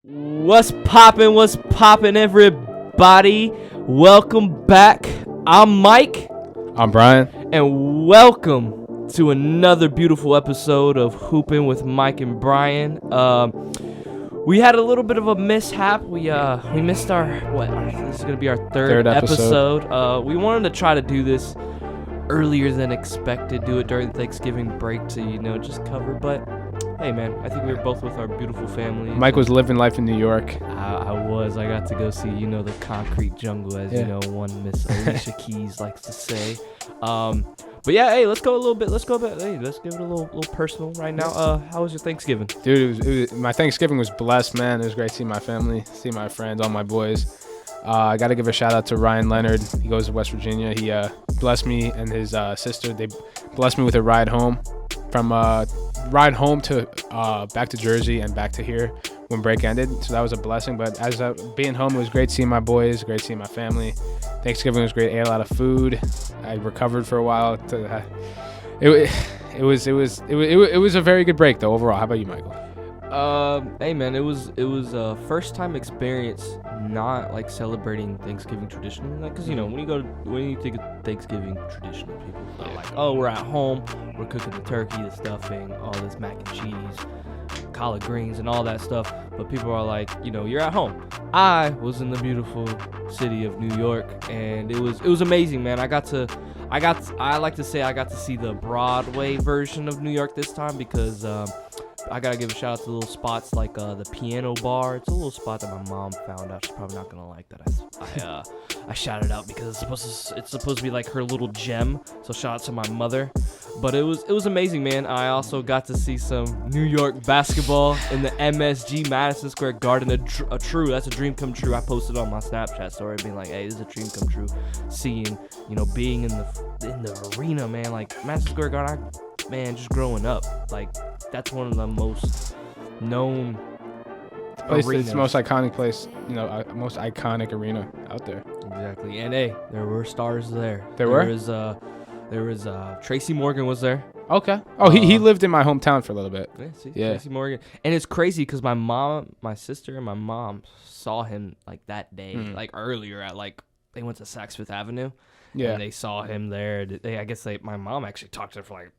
What's poppin', everybody? Welcome back. I'm Mike. I'm Brian. And welcome to another beautiful episode of Hoopin' with Mike and Brian. We had a little bit of a mishap. We missed this is going to be our third episode. We wanted to try to do this earlier than expected, do it during the Thanksgiving break to, just cover, but hey, man, I think we were both with our beautiful families. Mike was living life in New York. I got to go see, the concrete jungle, as one Miss Alicia Keys likes to say. But yeah, hey, let's give it a little personal right now. How was your Thanksgiving? Dude, my Thanksgiving was blessed, man. It was great seeing my family, seeing my friends, all my boys. I got to give a shout out to Ryan Leonard. He goes to West Virginia. He blessed me and his sister. They blessed me with a ride home to back to Jersey and back to here when break ended. So that was a blessing. But as being home, it was great seeing my boys, great seeing my family. Thanksgiving was great. Ate a lot of food. I recovered for a while. It was a very good break though overall. How about you, Michael? Hey man, it was a first time experience not like celebrating Thanksgiving traditionally, like, cause when you think of Thanksgiving traditional, people are like, oh, we're at home, we're cooking the turkey, the stuffing, all this mac and cheese, collard greens and all that stuff, but people are like, you're at home. I was in the beautiful city of New York, and it was amazing, man. I like to say I got to see the Broadway version of New York this time, because I gotta give a shout out to little spots like the Piano Bar. It's a little spot that my mom found out. She's probably not gonna like that I shouted out, because it's supposed to be like her little gem. So shout out to my mother. But it was amazing, man. I also got to see some New York basketball in the MSG, Madison Square Garden. That's a dream come true. I posted on my Snapchat story being like, hey, this is a dream come true. Seeing, being in the arena, man. Like Madison Square Garden, man, just growing up, like that's one of the most known arenas. It's the most iconic place, most iconic arena out there. Exactly. And hey, there were stars there. There was Tracy Morgan was there. Okay. Oh, he lived in my hometown for a little bit. Yeah. Tracy Morgan. And it's crazy because my sister and my mom saw him like that day, like earlier at they went to Saks Fifth Avenue. Yeah. And they saw him there. My mom actually talked to her for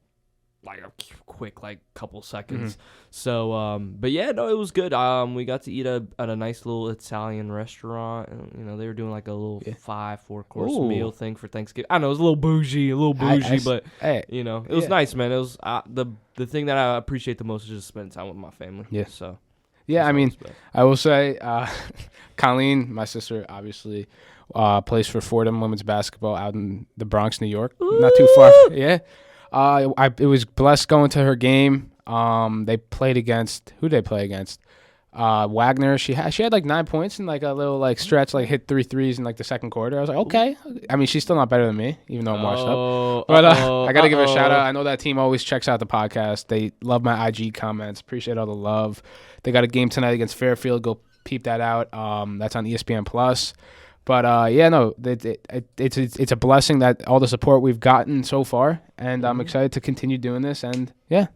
like a quick couple seconds. So but yeah, no, it was good. We got to eat at a nice little Italian restaurant, and they were doing like a little 4-course meal thing for Thanksgiving. I know it was a little bougie, but it was nice, man. It was the thing that I appreciate the most is just spending time with my family. Yeah. So yeah, I mean, I will say Colleen, my sister, obviously plays for Fordham women's basketball out in the Bronx, New York. Ooh. Not too far. Yeah. It was blessed going to her game. They played against, who did they play against? Wagner. She had like 9 points in like a little stretch, hit 3 threes in the second quarter. I was like, okay. I mean, she's still not better than me, even though I'm washed up. But I got to give a shout out. I know that team always checks out the podcast. They love my IG comments. Appreciate all the love. They got a game tonight against Fairfield. Go peep that out. That's on ESPN Plus. But it's a blessing that all the support we've gotten so far, and I'm excited to continue doing this. And yeah,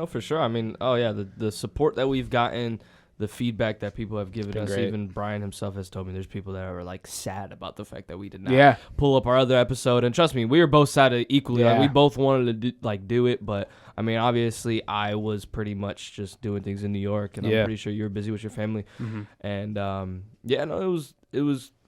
for sure. I mean, the support that we've gotten, the feedback that people have given us, great. Even Brian himself has told me there's people that are sad about the fact that we did not pull up our other episode. And trust me, we were both sad equally. We both wanted to do it, but I mean, obviously, I was pretty much just doing things in New York, and I'm pretty sure you were busy with your family. And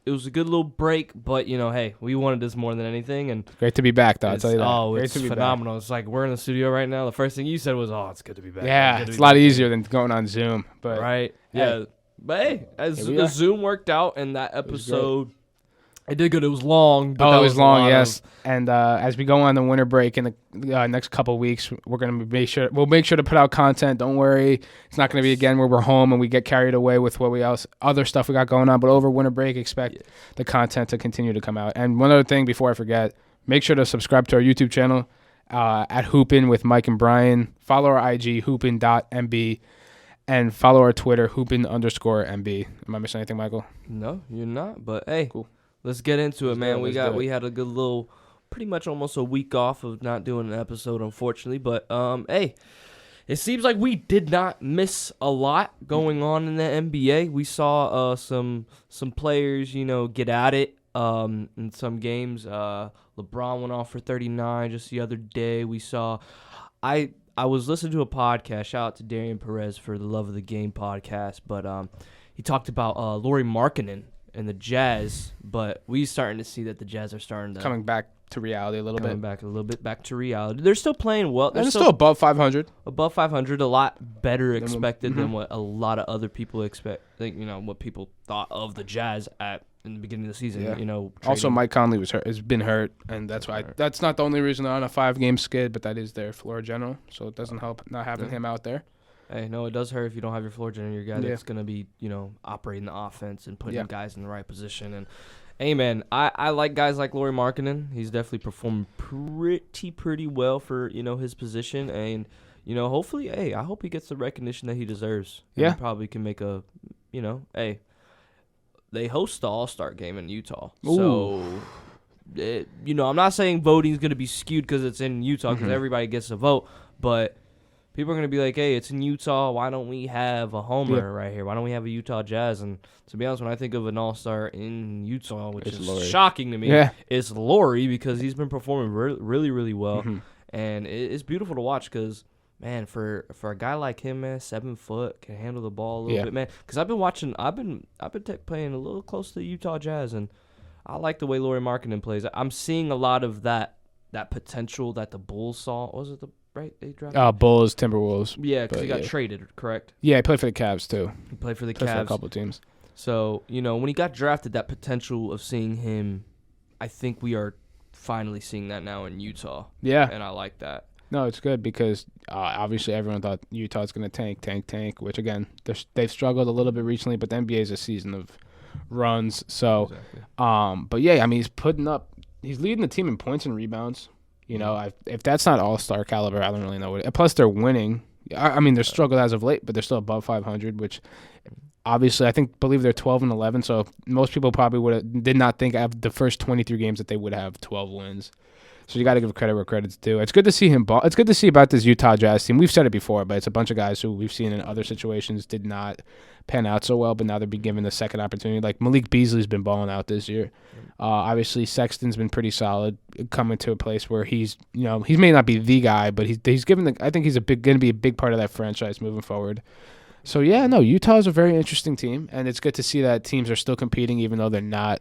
it was a good little break, but hey, we wanted this more than anything, and great to be back, though. I'll tell you that. Oh, it's phenomenal. It's like we're in the studio right now. The first thing you said was, "Oh, it's good to be back." Yeah, it's a lot easier than going on Zoom, but right, yeah. But hey, as the Zoom worked out, and that episode. It did good. It was long. But it was long, yes. And as we go on the winter break in the next couple of weeks, we'll make sure to put out content. Don't worry, it's not going to be again where we're home and we get carried away with other stuff we got going on. But over winter break, expect the content to continue to come out. And one other thing before I forget, make sure to subscribe to our YouTube channel at Hoopin with Mike and Brian. Follow our IG hoopin.mb. And follow our Twitter hoopin_mb. Am I missing anything, Michael? No, you're not. But hey, cool. Let's get into it, man. We had a good little, pretty much almost a week off of not doing an episode, unfortunately. But hey, it seems like we did not miss a lot going on in the NBA. We saw some players, get at it in some games. LeBron went off for 39 just the other day. We saw I was listening to a podcast. Shout out to Darian Perez for the Love of the Game podcast, but he talked about Lauri Markkanen and the Jazz, but we starting to see that the Jazz are starting to coming back to reality a little bit. Coming back a little bit back to reality. They're still playing well. They're still above 500. Above 500, a lot better expected than what a lot of other people expect. What people thought of the Jazz in the beginning of the season. Yeah. Also, Mike Conley has been hurt, and that's why that's not the only reason they're on a 5-game skid, but that is their floor general, so it doesn't help not having him out there. Hey, no, it does hurt if you don't have your floor general, your guy that's going to be, operating the offense and putting guys in the right position. And, hey, man, I like guys like Lauri Markkanen. He's definitely performed pretty well for, his position. And, hopefully, I hope he gets the recognition that he deserves. Yeah. He probably can make a, they host the All-Star game in Utah. Ooh. So, I'm not saying voting is going to be skewed because it's in Utah because everybody gets a vote, but people are going to be like, hey, it's in Utah. Why don't we have a homer right here? Why don't we have a Utah Jazz? And to be honest, when I think of an all-star in Utah, which is shocking to me, it's Lauri because he's been performing really, really well. And it's beautiful to watch because, man, for a guy like him, man, 7 foot, can handle the ball a little bit, man. Because I've been playing a little close to the Utah Jazz, and I like the way Lauri Markkanen plays. I'm seeing a lot of that potential that the Bulls saw. Was it the right? They drafted Bulls, Timberwolves. Yeah, because he got traded, correct? Yeah, he played for the Cavs, too. He played for the Cavs. For a couple teams. So, when he got drafted, that potential of seeing him, I think we are finally seeing that now in Utah. Yeah. And I like that. No, it's good because obviously everyone thought Utah's going to tank, which, again, they've struggled a little bit recently, but the NBA is a season of runs. So, exactly. But, yeah, I mean, he's leading the team in points and rebounds. If that's not all-star caliber, I don't really know what. Plus, they're winning. I mean, they're struggled as of late, but they're still above 500, which obviously believe they're 12-11. So most people probably did not think of the first 23 games that they would have 12 wins. So you got to give credit where credit's due. It's good to see him ball. It's good to see about this Utah Jazz team. We've said it before, but it's a bunch of guys who we've seen in other situations did not pan out so well, but now they're being given the second opportunity. Like Malik Beasley's been balling out this year. Obviously, Sexton's been pretty solid, coming to a place where he may not be the guy, but he's given I think he's going to be a big part of that franchise moving forward. So Utah is a very interesting team, and it's good to see that teams are still competing, even though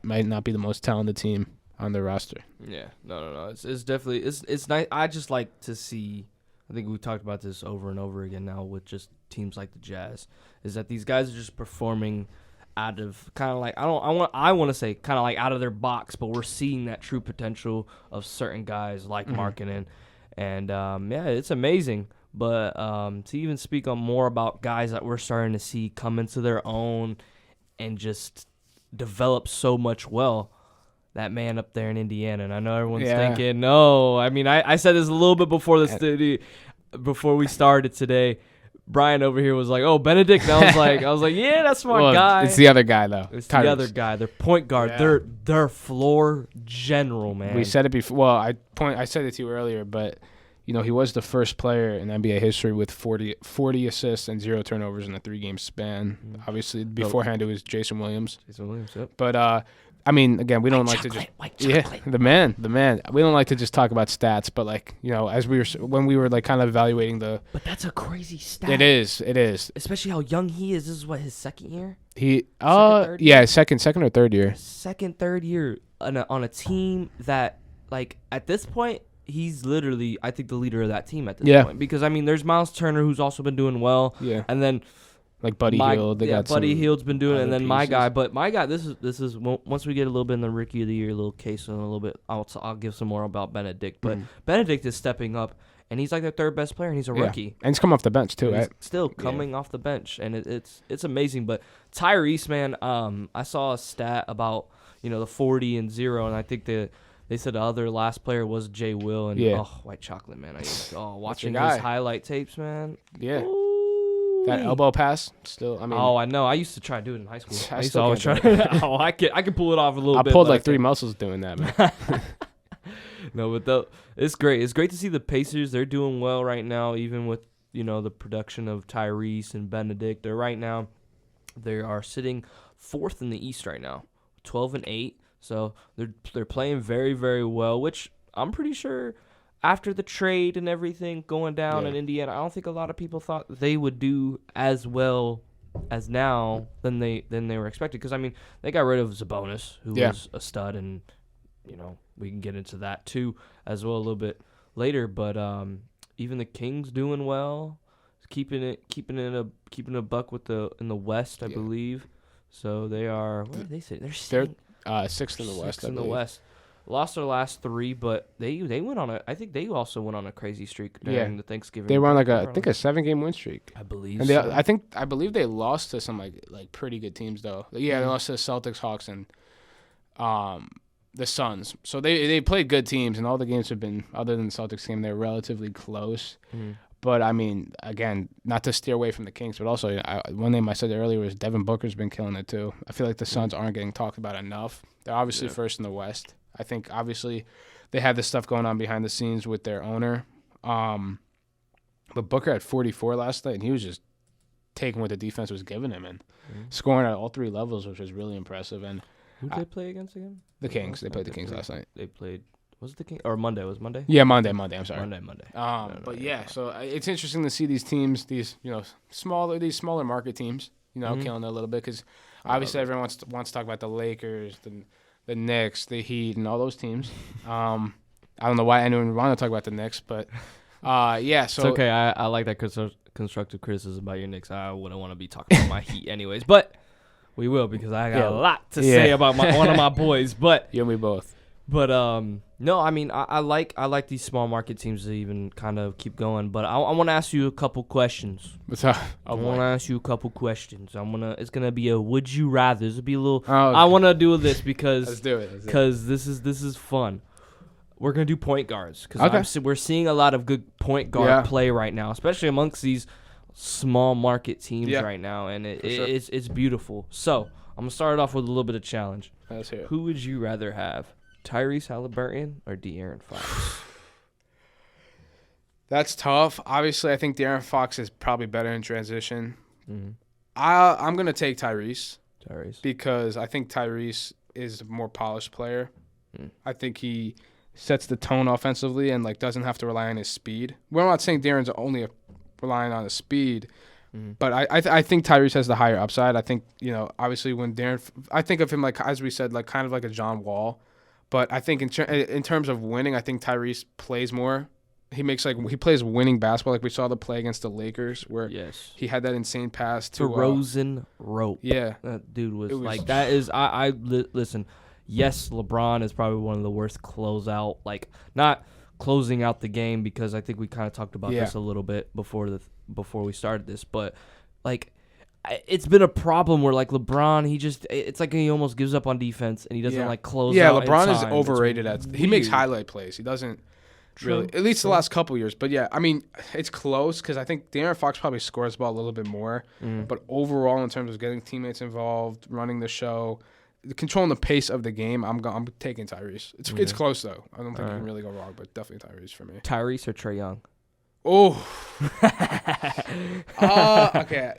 might not be the most talented team on their roster. Yeah, no. It's definitely it's nice. I just like to see. I think we talked about this over and over again now with just teams like the Jazz. Is that these guys are just performing out of kind of like I want to say kind of like out of their box, but we're seeing that true potential of certain guys like Markkanen, and it's amazing. But to even speak on more about guys that we're starting to see come into their own and just develop so much well. That man up there in Indiana, and I know everyone's thinking, no. I mean, I said this a little bit before the studio, before we started today. Brian over here was like, "Oh, Benedict." And I was like, "Yeah, that's my guy." It's the other guy though. It's the other guy. Their point guard. Their floor general, man. We said it before. Well, I said it to you earlier, but he was the first player in NBA history with 40 assists and 0 turnovers in a 3-game span. Obviously, beforehand it was Jason Williams. Yep. But I mean, again, we don't like to just the man. We don't like to just talk about stats, but as when we were kind of evaluating But that's a crazy stat. It is. Especially how young he is. This is what his second year. Second or third year. Second, third year on a team that at this point he's literally I think the leader of that team at this point because I mean there's Miles Turner who's also been doing well. Yeah. And then. Like Buddy Hield, Buddy Hield's been doing it, and then my guy. But my guy, this is once we get a little bit in the Rookie of the Year, a little case, and a little bit, I'll give some more about Benedict. But Benedict is stepping up, and he's like their third best player, and he's a rookie. And he's come off the bench too, right? Still coming off the bench, and it's amazing. But Tyrese, man, I saw a stat about the 40 and 0, and I think they said the other last player was Jay Will, and white chocolate, man. Watching his highlight tapes, man. Yeah. Ooh. That elbow pass, still. I mean, I know. I used to try to do it in high school. I used to always try. I can pull it off a little bit. I pulled like 3 muscles doing that, man. No, but it's great. It's great to see the Pacers. They're doing well right now, even with the production of Tyrese and Benedict. They are sitting fourth in the East right now, 12-8. So they're playing very, very well, which I'm pretty sure after the trade and everything going down in Indiana, I don't think a lot of people thought they would do as well as now than they were expected. Because, I mean, they got rid of Sabonis, who was a stud, and, we can get into that too as well a little bit later. But even the Kings doing well, keeping a buck in the West, I believe. So they are. What did they say? They're sixth in the West. Sixth in the West. Lost their last 3, but they went on a. I think they also went on a crazy streak during the Thanksgiving. They were on I think a 7-game win streak. I believe. And so. I believe they lost to some like pretty good teams though. Yeah, they lost to the Celtics, Hawks, and the Suns. So they played good teams, and all the games have been, other than the Celtics game, they're relatively close. Mm-hmm. But, I mean, again, not to steer away from the Kings, but also one name I said earlier was Devin Booker's been killing it too. I feel like the Suns aren't getting talked about enough. They're obviously first in the West. I think, obviously, they have this stuff going on behind the scenes with their owner. But Booker had 44 last night, and he was just taking what the defense was giving him and scoring at all 3 levels, which was really impressive. And who did they play against again? The Kings. They played the Kings last night. They played. Was it the King or Monday? Was Monday? Yeah, Monday. I'm sorry. Monday. So it's interesting to see these teams, these smaller market teams, killing it a little bit, because obviously everyone wants to talk about the Lakers, the Knicks, the Heat, and all those teams. I don't know why anyone would want to talk about the Knicks, but So it's okay. I like that constructive criticism about your Knicks. I wouldn't want to be talking about my Heat anyways, but we will, because I got a lot to say about one of my boys. But you and me both. But no, I mean, I like these small market teams to even kind of keep going. But I want to ask you a couple questions. What's up? I want to ask you a couple questions. It's gonna be a would you rather. This will be a little. Oh, okay. I want to do this because let's do it. Because this is fun. We're gonna do point guards because we're seeing a lot of good point guard play right now, especially amongst these small market teams right now, and it's beautiful. So I'm gonna start it off with a little bit of challenge. Let's hear it. Who would you rather have? Tyrese Halliburton or De'Aaron Fox? That's tough. Obviously, I think De'Aaron Fox is probably better in transition. Mm-hmm. I'm going to take Tyrese. Because I think Tyrese is a more polished player. Mm. I think he sets the tone offensively and doesn't have to rely on his speed. We're not saying De'Aaron's only relying on his speed. But I think Tyrese has the higher upside. I think, obviously when I think of him as we said, kind of like a John Wall. But I think in terms of winning, I think Tyrese plays more. He plays winning basketball, like we saw the play against the Lakers, where he had that insane pass to Rosen rope. Yeah, that dude was like that is. Listen. Yes, LeBron is probably one of the worst closeout. Not closing out the game, because I think we kind of talked about this a little bit before we started this, but it's been a problem where LeBron, it's like he almost gives up on defense and he doesn't close out. Yeah, LeBron is overrated he makes highlight plays. He doesn't really, at least the last couple years. But yeah, I mean, it's close because I think De'Aaron Fox probably scores the ball a little bit more. But overall, in terms of getting teammates involved, running the show, controlling the pace of the game, I'm taking Tyrese. It's close though. I don't think you can really go wrong, but definitely Tyrese for me. Tyrese or Trae Young? Oh. Okay.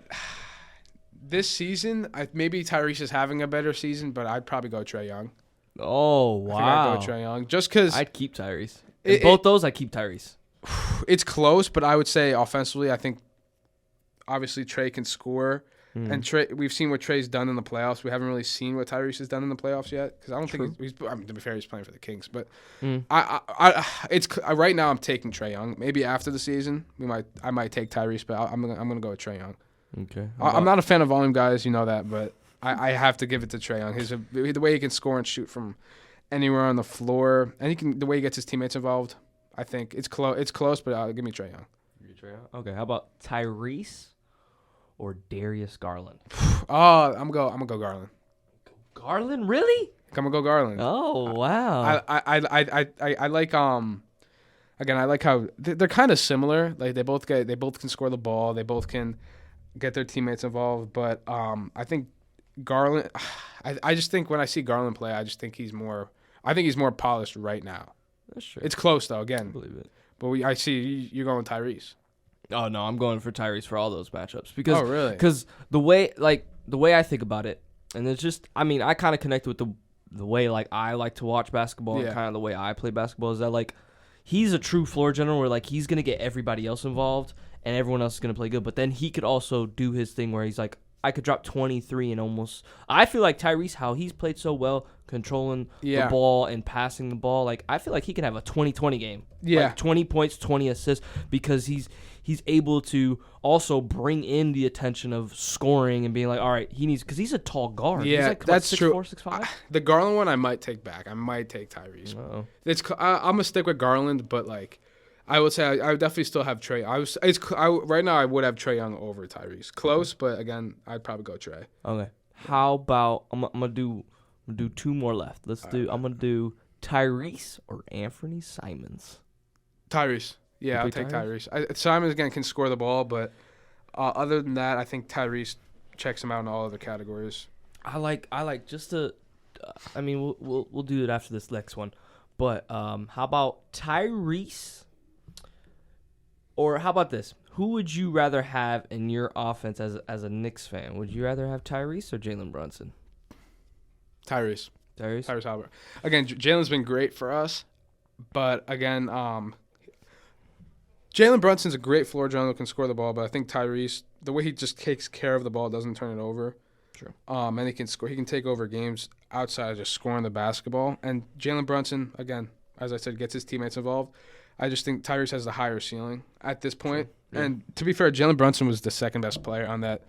This season, maybe Tyrese is having a better season, but I'd probably go Trae Young. Oh, wow. I think I'd go Trae Young. Just because I'd keep Tyrese. I'd keep Tyrese. It's close, but I would say offensively, I think obviously Trae can score. And we've seen what Trae's done in the playoffs. We haven't really seen what Tyrese has done in the playoffs yet, because I don't think to be fair, he's playing for the Kings. But right now I'm taking Trae Young. Maybe after the season, I might take Tyrese, but I'm gonna go with Trae Young. Okay. I'm not a fan of volume guys, you know that, but I have to give it to Trae Young. The way he can score and shoot from anywhere on the floor, and the way he gets his teammates involved, I think it's close. It's close, but give me Trae Young. Okay. How about Tyrese or Darius Garland? I'm gonna go Garland. Garland, really? I'm gonna go Garland. Oh wow. I like again, I like how they're kind of similar. Like they both can score the ball. They both can get their teammates involved. But I think Garland. I just think when I see Garland play, I just think he's more. I think he's more polished right now. That's true. It's close though. Again, I believe it. But I see you're going Tyrese. Oh no, I'm going for Tyrese for all those matchups because really? Because the way I think about it, and it's just I mean I kind of connect with the way like I like to watch basketball and kind of the way I play basketball is that like he's a true floor general where like he's gonna get everybody else involved and everyone else is gonna play good, but then he could also do his thing where he's like I could drop 23 and almost. I feel like Tyrese, how he's played so well, controlling the ball and passing the ball. Like I feel like he can have a 20-20 game. Yeah, like 20 points, 20 assists because he's able to also bring in the attention of scoring and being like, all right, he needs because he's a tall guard. Yeah, he's like, that's 6'4", true. 6'5"? The Garland one I might take back. I might take Tyrese. I'm gonna stick with Garland, but like. I would say I would definitely still have Trey. Right now I would have Trey Young over Tyrese. Close, but again, I'd probably go Trey. Okay. How about I'm gonna do two more left. I'm gonna do Tyrese or Anthony Simons. Tyrese. Yeah, I'll take Tyrese. Simons again can score the ball, but other than that, I think Tyrese checks him out in all other categories. I like just to. I mean, we'll do it after this next one, but how about Tyrese? Or how about this? Who would you rather have in your offense as a Knicks fan? Would you rather have Tyrese or Jalen Brunson? Tyrese Halliburton. Again, Jalen's been great for us, but again, Jalen Brunson's a great floor general, can score the ball, but I think Tyrese, the way he just takes care of the ball, doesn't turn it over. True. And he can score. He can take over games outside of just scoring the basketball. And Jalen Brunson, again, as I said, gets his teammates involved. I just think Tyrese has the higher ceiling at this point. Sure. Yeah. And to be fair, Jalen Brunson was the second best player on that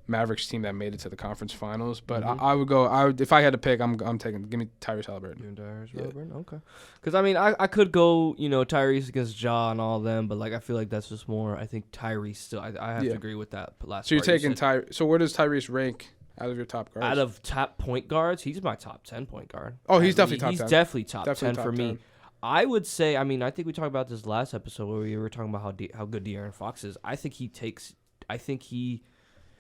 Mavericks team that made it to the conference finals. But I would if I had to pick, I'm taking. Give me Tyrese Halliburton. Halliburton, okay. Because I mean, I could go Tyrese against Ja and all of them, but like I feel like that's just more. I think Tyrese still. I have to agree with that last. So you're taking Tyrese. So where does Tyrese rank out of your top guards? Out of top point guards, he's my top 10 point guard. Oh, he's definitely top 10. He's definitely top 10 for me. I would say, I mean, I think we talked about this last episode where we were talking about how good De'Aaron Fox is.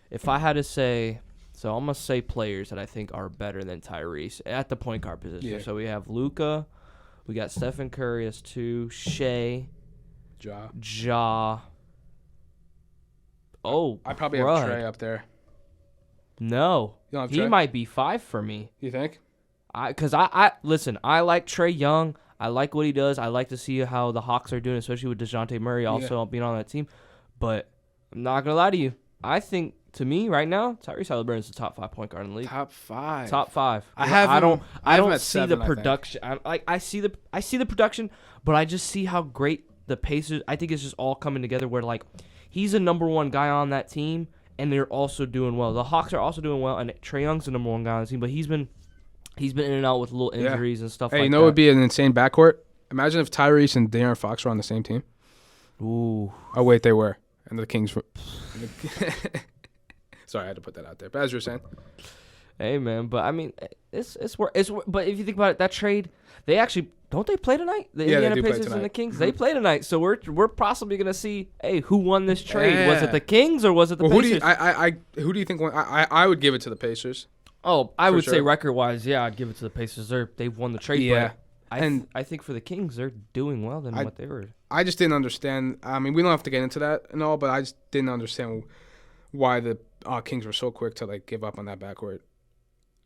If I had to say, so I'm going to say players that I think are better than Tyrese at the point guard position. Yeah. So we have Luka, we got Stephen Curry as 2, Shea, Ja. Oh, I probably have Trey up there. No, he might be 5 for me. You think? Because listen, I like Trey Young. I like what he does. I like to see how the Hawks are doing, especially with DeJounte Murray also being on that team. But I'm not going to lie to you. I think, to me, right now, Tyrese Halliburton is the top 5 point guard in the league. Top 5. Top 5. I don't see the production. I see the production, but I just see how great the Pacers. I think it's just all coming together where like he's a number 1 guy on that team, and they're also doing well. The Hawks are also doing well, and Trae Young's the number 1 guy on the team, but he's been in and out with little injuries and stuff like that. Hey, you know what would be an insane backcourt? Imagine if Tyrese and De'Aaron Fox were on the same team. Ooh. Oh, wait, they were. And the Kings were. Sorry, I had to put that out there. But as you were saying. Hey, man. But, I mean, it's but if you think about it, that trade, they actually, don't they play tonight? The Indiana Pacers and the Kings? Mm-hmm. They play tonight. So we're possibly going to see, hey, who won this trade? Yeah. Was it the Kings or was it the Pacers? Who do you think won? I would give it to the Pacers. Oh, I would say record-wise, yeah, I'd give it to the Pacers. They've won the trade, but I think for the Kings, they're doing well than what they were. I just didn't understand. I mean, we don't have to get into that and all, but I just didn't understand why the Kings were so quick to like give up on that backcourt.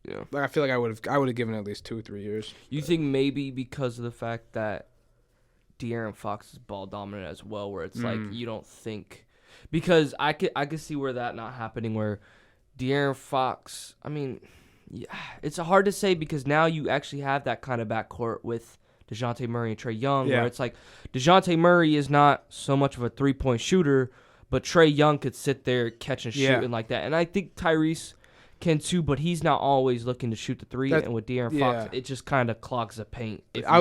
Yeah, like I feel like I would have given it at least 2 or 3 years. You think maybe because of the fact that De'Aaron Fox is ball dominant as well, where it's like you don't think because I could see where that not happening where. De'Aaron Fox, I mean, yeah, it's hard to say because now you actually have that kind of backcourt with DeJounte Murray and Trae Young, where it's like DeJounte Murray is not so much of a three-point shooter, but Trae Young could sit there, catch and shoot and like that. And I think Tyrese can too, but he's not always looking to shoot the three. And with De'Aaron Fox, it just kind of clogs the paint. I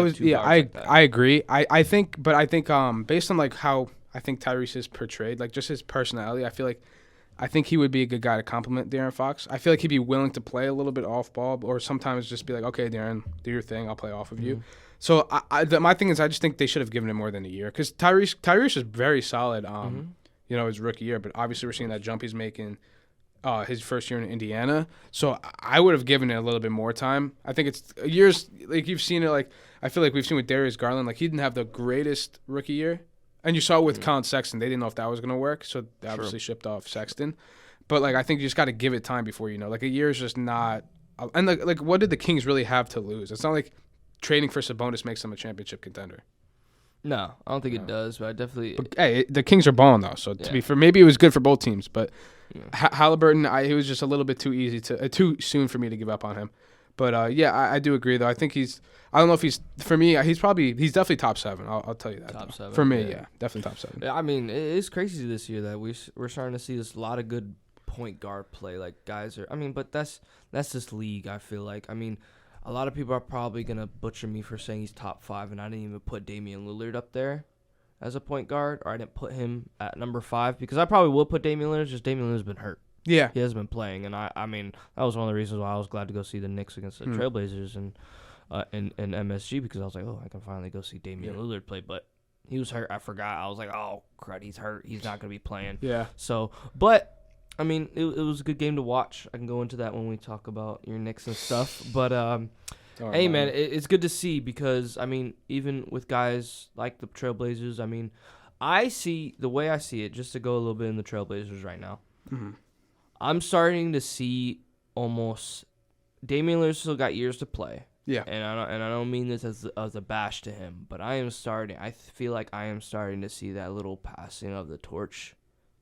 agree. I think based on like how I think Tyrese is portrayed, like just his personality, I think he would be a good guy to complement De'Aaron Fox. I feel like he'd be willing to play a little bit off ball, or sometimes just be like, okay, De'Aaron, do your thing. I'll play off of you. So my thing is, I just think they should have given him more than a year because Tyrese is very solid. His rookie year, but obviously we're seeing that jump he's making his first year in Indiana. So I would have given it a little bit more time. I think it's years like you've seen it. Like I feel like we've seen with Darius Garland. Like he didn't have the greatest rookie year. And you saw it with Colin Sexton. They didn't know if that was going to work, so they obviously shipped off Sexton. But, like, I think you just got to give it time before you know. Like, a year is just not – and, like, what did the Kings really have to lose? It's not like trading for Sabonis makes them a championship contender. No, I don't think it does, but I definitely – But, hey, the Kings are balling, though. So, to be fair, maybe it was good for both teams. But Halliburton, it was just a little bit too soon for me to give up on him. But, I do agree, though. I think I don't know if for me, he's definitely top 7. I'll tell you that. Top 7. For me, yeah, definitely top 7. I mean, it's crazy this year that we're starting to see this lot of good point guard play. Like, guys are, I mean, but that's this league, I feel like. I mean, a lot of people are probably going to butcher me for saying he's top 5, and I didn't even put Damian Lillard up there as a point guard, or I didn't put him at number 5, because I probably will put Damian Lillard, just Damian Lillard's been hurt. Yeah. He hasn't been playing, and I mean, that was one of the reasons why I was glad to go see the Knicks against the Trailblazers and MSG, because I was like, oh, I can finally go see Damian Lillard play, but he was hurt. I forgot. I was like, oh, crud, he's hurt. He's not going to be playing. Yeah. So, but, I mean, it was a good game to watch. I can go into that when we talk about your Knicks and stuff. But, hey, man, it's good to see because, I mean, even with guys like the Trailblazers, I mean, the way I see it, just to go a little bit in the Trailblazers right now, I'm starting to see almost Damian Lillard still got years to play. Yeah. And I don't mean this as a bash to him, but I feel like I am starting to see that little passing of the torch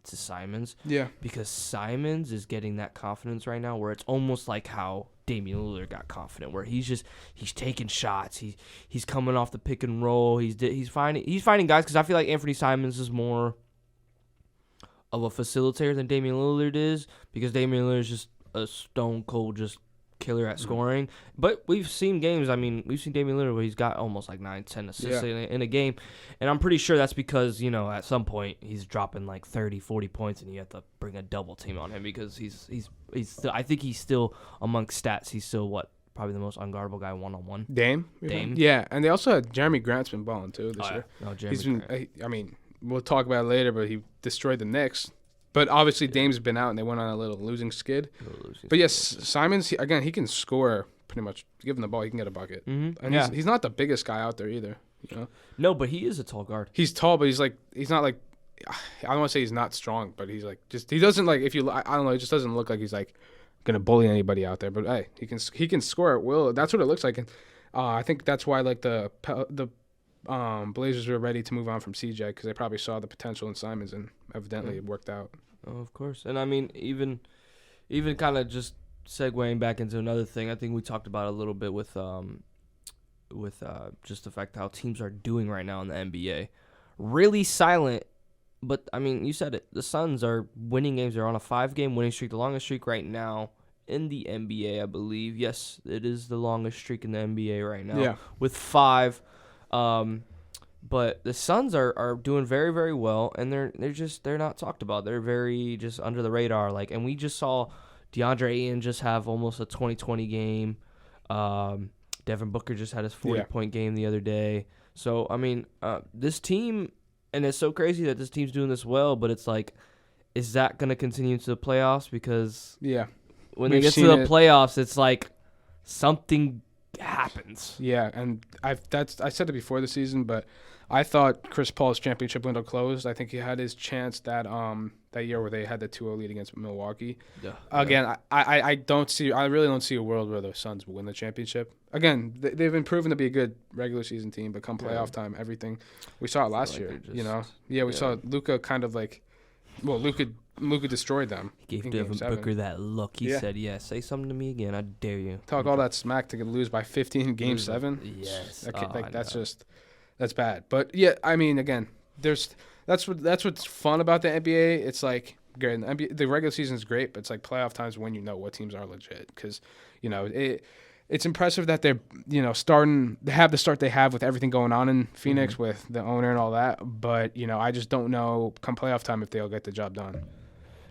to Simons. Yeah. Because Simons is getting that confidence right now where it's almost like how Damian Lillard got confident, where he's taking shots. He's coming off the pick and roll. He's finding guys, because I feel like Anthony Simons is more of a facilitator than Damian Lillard is, because Damian Lillard is just a stone cold just killer at scoring. But we've seen games, I mean, we've seen Damian Lillard where he's got almost like 9-10 assists in a game, and I'm pretty sure that's because, you know, at some point he's dropping like 30-40 points and you have to bring a double team on him, because he's still, I think he's still, amongst stats, he's still probably the most unguardable guy one-on-one. Dame. Yeah, and they also had Jeremy Grant's been balling too this year. No, Jeremy Grant. I mean, we'll talk about it later, but he destroyed the Knicks. But obviously Dame's been out and they went on a little losing skid. But yes, Simons, he can score pretty much. Give him the ball, he can get a bucket. Mm-hmm. And he's not the biggest guy out there either. You know? No, but he is a tall guard. He's tall, but he's not like, I don't want to say he's not strong, but he's like, he doesn't like, I don't know, it just doesn't look like he's like going to bully anybody out there. But hey, he can score at will. That's what it looks like. And I think that's why like the Blazers were ready to move on from CJ, because they probably saw the potential in Simons, and evidently it worked out. Oh, of course. And I mean, even kind of just segueing back into another thing, I think we talked about a little bit with just the fact how teams are doing right now in the NBA. Really silent, but I mean, you said it. The Suns are winning games. They're on a 5-game winning streak, the longest streak right now in the NBA, I believe. Yes, it is the longest streak in the NBA right now. Yeah. With 5. But the Suns are doing very, very well, and they're not talked about. They're very just under the radar. Like, and we just saw DeAndre Ayton just have almost a 20-20 game. Devin Booker just had his 40-point game the other day. So I mean, this team, and it's so crazy that this team's doing this well. But it's like, is that going to continue to the playoffs? Because when they get to the playoffs, it's like something happens. Yeah, and I said it before the season, but I thought Chris Paul's championship window closed. I think he had his chance that year where they had the 2-0 lead against Milwaukee. Yeah. Again, I really don't see a world where the Suns will win the championship. Again, they've been proven to be a good regular season team, but come playoff time, everything. We saw it last year, you know. Yeah, we saw Luka kind of like, well, Luka destroyed them. He gave Devin Booker that look. He said, say something to me again. I dare you. Talk all that smack to lose by 15 in Game 7. Yes. That's bad. But, yeah, I mean, again, that's what's fun about the NBA. It's like, the regular season is great, but it's like playoff times when you know what teams are legit. Because, you know, it's impressive that they're, you know, they have the start they have with everything going on in Phoenix with the owner and all that. But, you know, I just don't know come playoff time if they'll get the job done.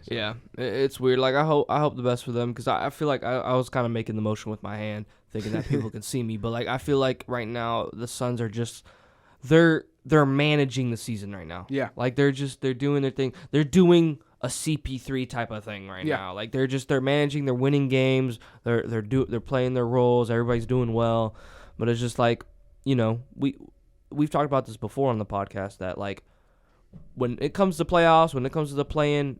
So. Yeah, it's weird. Like, I hope the best for them, because I feel like I was kind of making the motion with my hand, thinking that people can see me. But, like, I feel like right now the Suns are just they're managing the season right now. Yeah. Like, they're doing their thing. They're doing a CP3 type of thing right now. Like, they're managing, they're winning games, they're playing their roles, everybody's doing well. But it's just like, you know, we've talked about this before on the podcast that, like, when it comes to playoffs, when it comes to the play-in,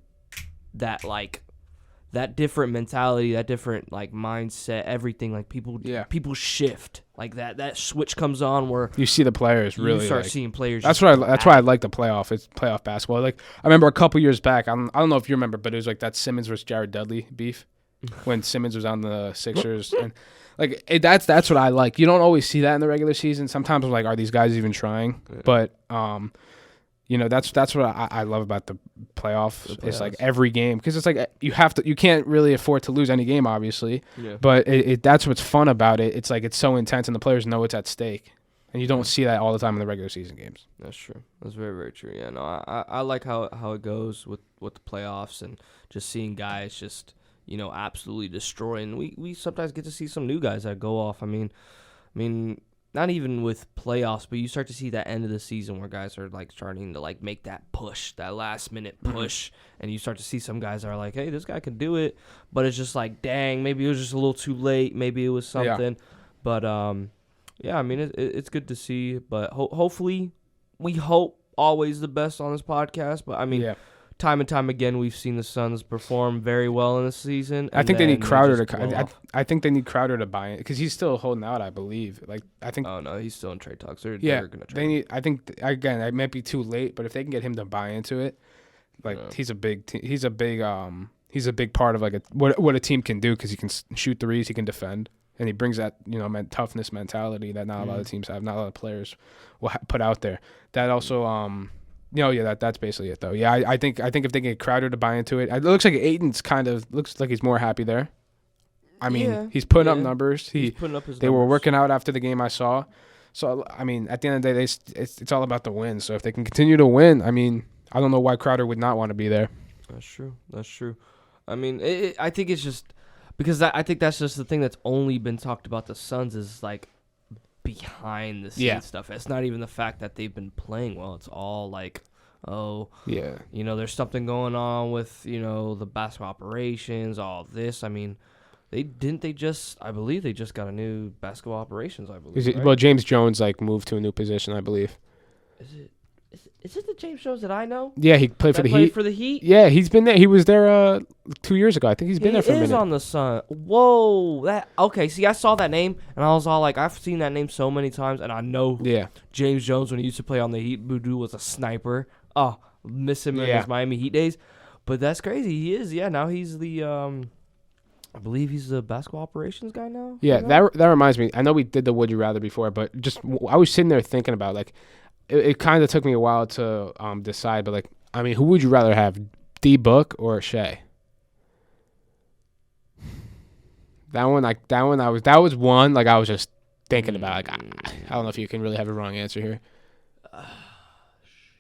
that different mentality, that different like mindset, everything, like people shift, like that switch comes on where you see the players really you start seeing players. That's why I like the playoff. It's playoff basketball. Like I remember a couple years back, I don't know if you remember, but it was like that Simmons versus Jared Dudley beef when Simmons was on the Sixers, and like that's what I like. You don't always see that in the regular season. Sometimes I'm like, are these guys even trying? Yeah. But that's what I love about the playoffs. It's like every game, because it's like you can't really afford to lose any game, obviously. Yeah. But that's what's fun about it. It's like it's so intense, and the players know it's at stake, and you don't see that all the time in the regular season games. That's true. That's very, very true. Yeah, no, I like how it goes with the playoffs, and just seeing guys just absolutely destroying. We sometimes get to see some new guys that go off. I mean. Not even with playoffs, but you start to see that end of the season where guys are like starting to like make that push, that last minute push, and you start to see some guys that are like, hey, this guy can do it, but it's just like, dang, maybe it was just a little too late, maybe it was something, but yeah, I mean it's good to see, but hopefully we hope always the best on this podcast, but I mean. Time and time again, we've seen the Suns perform very well in the season. I think they need Crowder to. I think they need Crowder to buy in because he's still holding out. I believe. Like I think. Oh no, he's still in trade talks. They're gonna trade. They need. I think again, it might be too late, but if they can get him to buy into it, like he's a big. He's a big part of like what a team can do because he can shoot threes, he can defend, and he brings that toughness mentality that not a lot of teams have, not a lot of players will put out there. That also that's basically it though. Yeah, I think if they get Crowder to buy into it looks like Ayton's looks like he's more happy there. I mean, he's putting up numbers. He's putting up his numbers. They were working out after the game I saw. So I mean, at the end of the day, it's all about the win. So if they can continue to win, I mean, I don't know why Crowder would not want to be there. That's true. I mean, I think it's just because I think that's just the thing that's only been talked about the Suns is like behind the scenes stuff. It's not even the fact that they've been playing well. It's all like, there's something going on with the basketball operations, all this. I mean, I believe they just got a new basketball operations. I believe. Right? Well, James Jones moved to a new position, I believe. Is it the James Jones that I know? Yeah, he played for the Heat. For the Heat? Yeah, he's been there. He was there 2 years ago. I think he's been there for a minute. He is on the Sun. Whoa. Okay, see, I saw that name, and I was all like, I've seen that name so many times, and I know James Jones, when he used to play on the Heat, Voodoo was a sniper. Oh, miss him in his Miami Heat days. But that's crazy. He is. Yeah, now he's the I believe he's the basketball operations guy now. Yeah, that reminds me. I know we did the Would You Rather before, but I was sitting there thinking about like, it kind of took me a while to decide, but like, I mean, who would you rather have, D Book or Shea? That was one like I was just thinking about. Like, I don't know if you can really have a wrong answer here.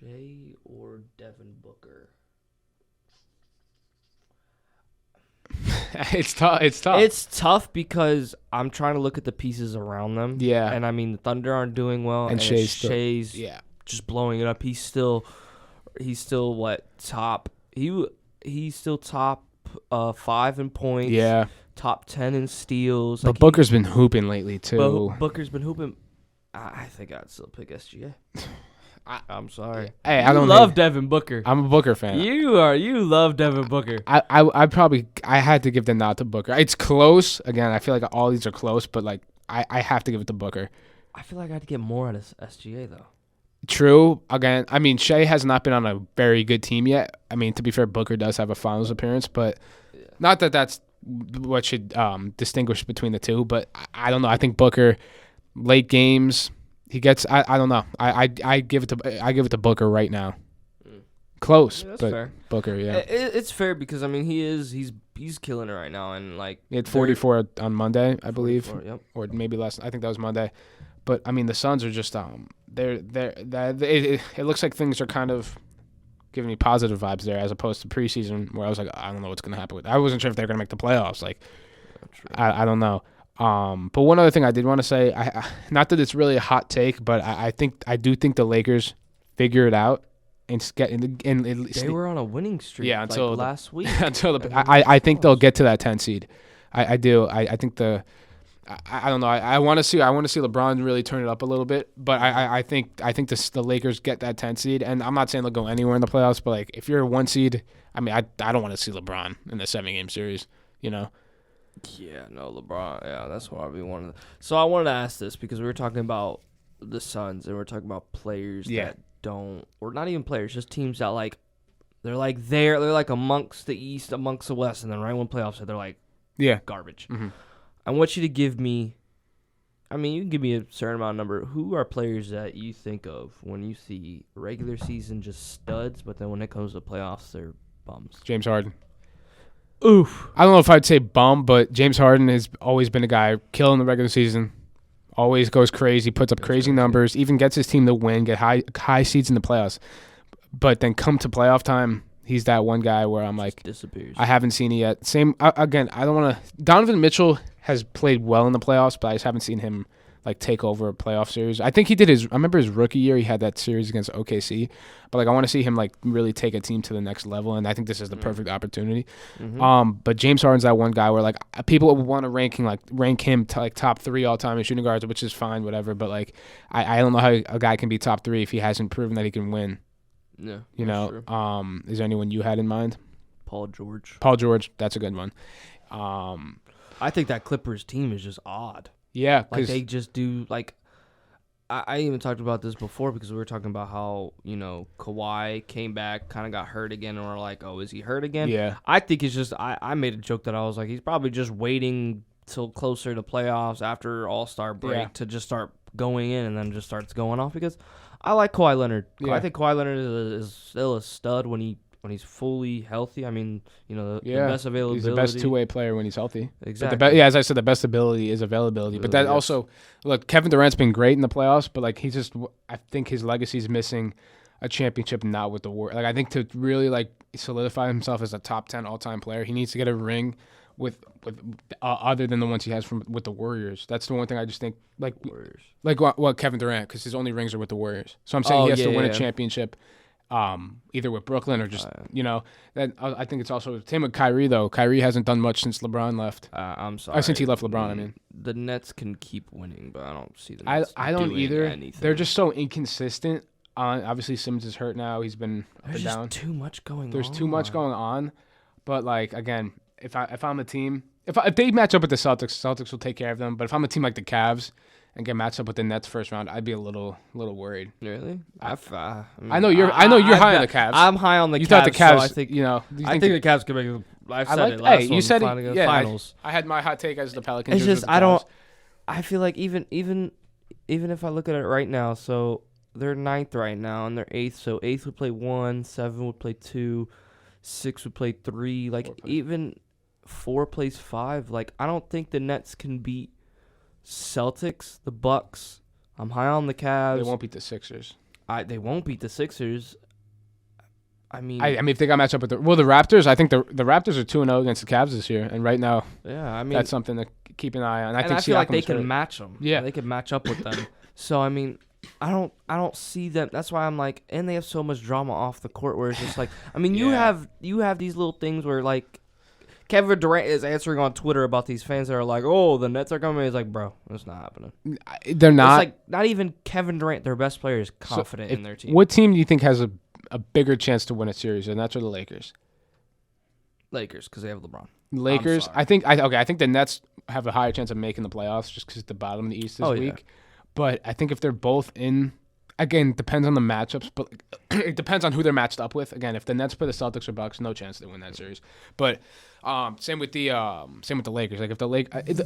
Shea or Devin Booker? It's tough. It's tough because I'm trying to look at the pieces around them. Yeah. And I mean, the Thunder aren't doing well, and Shea's just blowing it up. He's still what, top? He's still top 5 in points. Yeah. Top 10 in steals. But Booker's been hooping lately too. Booker's been hooping. I think I'd still pick SGA. I'm sorry. Hey, I don't love Devin Booker. I'm a Booker fan. You love Devin Booker. I had to give the nod to Booker. It's close. Again, I feel like all these are close, but like I have to give it to Booker. I feel like I had to get more out of SGA though. True. Again, I mean, Shea has not been on a very good team yet. I mean, to be fair, Booker does have a finals appearance, but not that that's what should distinguish between the two. But I don't know. I think Booker, late games, he gets. I don't know. I give it to Booker right now. Close, but fair. Booker, yeah. It's fair because I mean he's killing it right now, and like he had 44 on Monday, I believe, or maybe less. I think that was Monday. But I mean the Suns are just it looks like things are kind of giving me positive vibes there, as opposed to preseason where I was like, I don't know what's gonna happen with. I wasn't sure if they're gonna make the playoffs. Like, I don't know. But one other thing I did want to say, not that it's really a hot take, but I do think the Lakers figure it out and get in. They were on a winning streak. Yeah, until last week. I think they'll get to that 10 seed. I do. I think I don't know. I want to see LeBron really turn it up a little bit, but I think the Lakers get that 10 seed, and I'm not saying they'll go anywhere in the playoffs, but like if you're a 1 seed, I mean I don't want to see LeBron in the 7-game series, you know. Yeah, no, LeBron. Yeah, that's what I'd be wanting. So I wanted to ask this because we were talking about the Suns and we're talking about players that don't, or not even players, just teams that like they're like amongst the East, amongst the West, and then right when playoffs hit, they're like garbage. Mm-hmm. I want you to give me. I mean, you can give me a certain amount of number. Who are players that you think of when you see regular season just studs, but then when it comes to playoffs, they're bums? James Harden. Oof. I don't know if I'd say bum, but James Harden has always been a guy killing the regular season. Always goes crazy, puts up crazy numbers, even gets his team to win, get high seeds in the playoffs. But then come to playoff time, he's that one guy where I'm like, disappears. I haven't seen it yet. Same again. I don't want to. Donovan Mitchell has played well in the playoffs, but I just haven't seen him like take over a playoff series. I think he did I remember his rookie year, he had that series against OKC, but like I want to see him like really take a team to the next level, and I think this is the perfect opportunity. Mm-hmm. But James Harden's that one guy where like people want to rank him to like top 3 all time in shooting guards, which is fine, whatever. But like I don't know how a guy can be top 3 if he hasn't proven that he can win. Yeah, you know. True. Is there anyone you had in mind? Paul George, that's a good one. I think that Clippers team is just odd. Yeah, like they just do like. I even talked about this before because we were talking about how Kawhi came back, kind of got hurt again, and we're like, oh, is he hurt again? Yeah, I think it's just I made a joke that I was like, he's probably just waiting till closer to playoffs after All-Star break to just start going in, and then just starts going off because I like Kawhi Leonard. Yeah. I think Kawhi Leonard is still a stud when he's fully healthy. I mean, the best availability. He's the best two-way player when he's healthy. Exactly. As I said, the best ability is availability. But that also, look, Kevin Durant's been great in the playoffs, but like I think his legacy is missing a championship, not with the Warriors. Like I think to really like solidify himself as a top 10 all-time player, he needs to get a ring with other than the ones he has with the Warriors. That's the one thing I just think like Warriors. Like what Kevin Durant, because his only rings are with the Warriors. So I'm saying he has to win a championship. Either with Brooklyn or just Then I think it's also same with Kyrie though. Kyrie hasn't done much since LeBron left. I'm sorry. Since he left LeBron, I mean. The Nets can keep winning, but I don't see the Nets I don't doing either. Anything. They're just so inconsistent. Obviously Simmons is hurt now. He's been up and down. Too much going on. There's too much going on. But like again, if I'm a team, if they match up with the Celtics will take care of them. But if I'm a team like the Cavs and get matched up with the Nets first round, I'd be a little worried. Really? I know you're high on the Cavs. I'm high on the Cavs. You thought the Cavs? So I think I think the Cavs could make. I've said it last one. You said it. Yeah, finals. I had my hot take as the Pelicans. It's just I don't. I feel like even if I look at it right now, so they're 9th right now and they're 8th. So 8th would play 1, 7 would play 2, 6 would play 3. Like even 4 plays 5. Like I don't think the Nets can beat Celtics, the Bucks. I'm high on the Cavs. They won't beat the Sixers. They won't beat the Sixers. I mean, if they got matched up with the Raptors, I think the Raptors are 2-0 against the Cavs this year, and right now, that's something to keep an eye on. I feel like they can match them. Yeah, they can match up with them. So I mean, I don't see them. That's why I'm like, and they have so much drama off the court where it's just like, I mean, you have these little things where like Kevin Durant is answering on Twitter about these fans that are like, oh, the Nets are coming. He's like, bro, it's not happening. They're not. It's like not even Kevin Durant, their best player, is confident in their team. What team do you think has a bigger chance to win a series, and that's the Lakers? Lakers, because they have LeBron. Lakers, I think the Nets have a higher chance of making the playoffs just because the bottom of the East this week. But I think if they're both in, again, depends on the matchups, but it depends on who they're matched up with. Again, if the Nets play the Celtics or Bucks, no chance they win that series. But same with the Lakers. Like if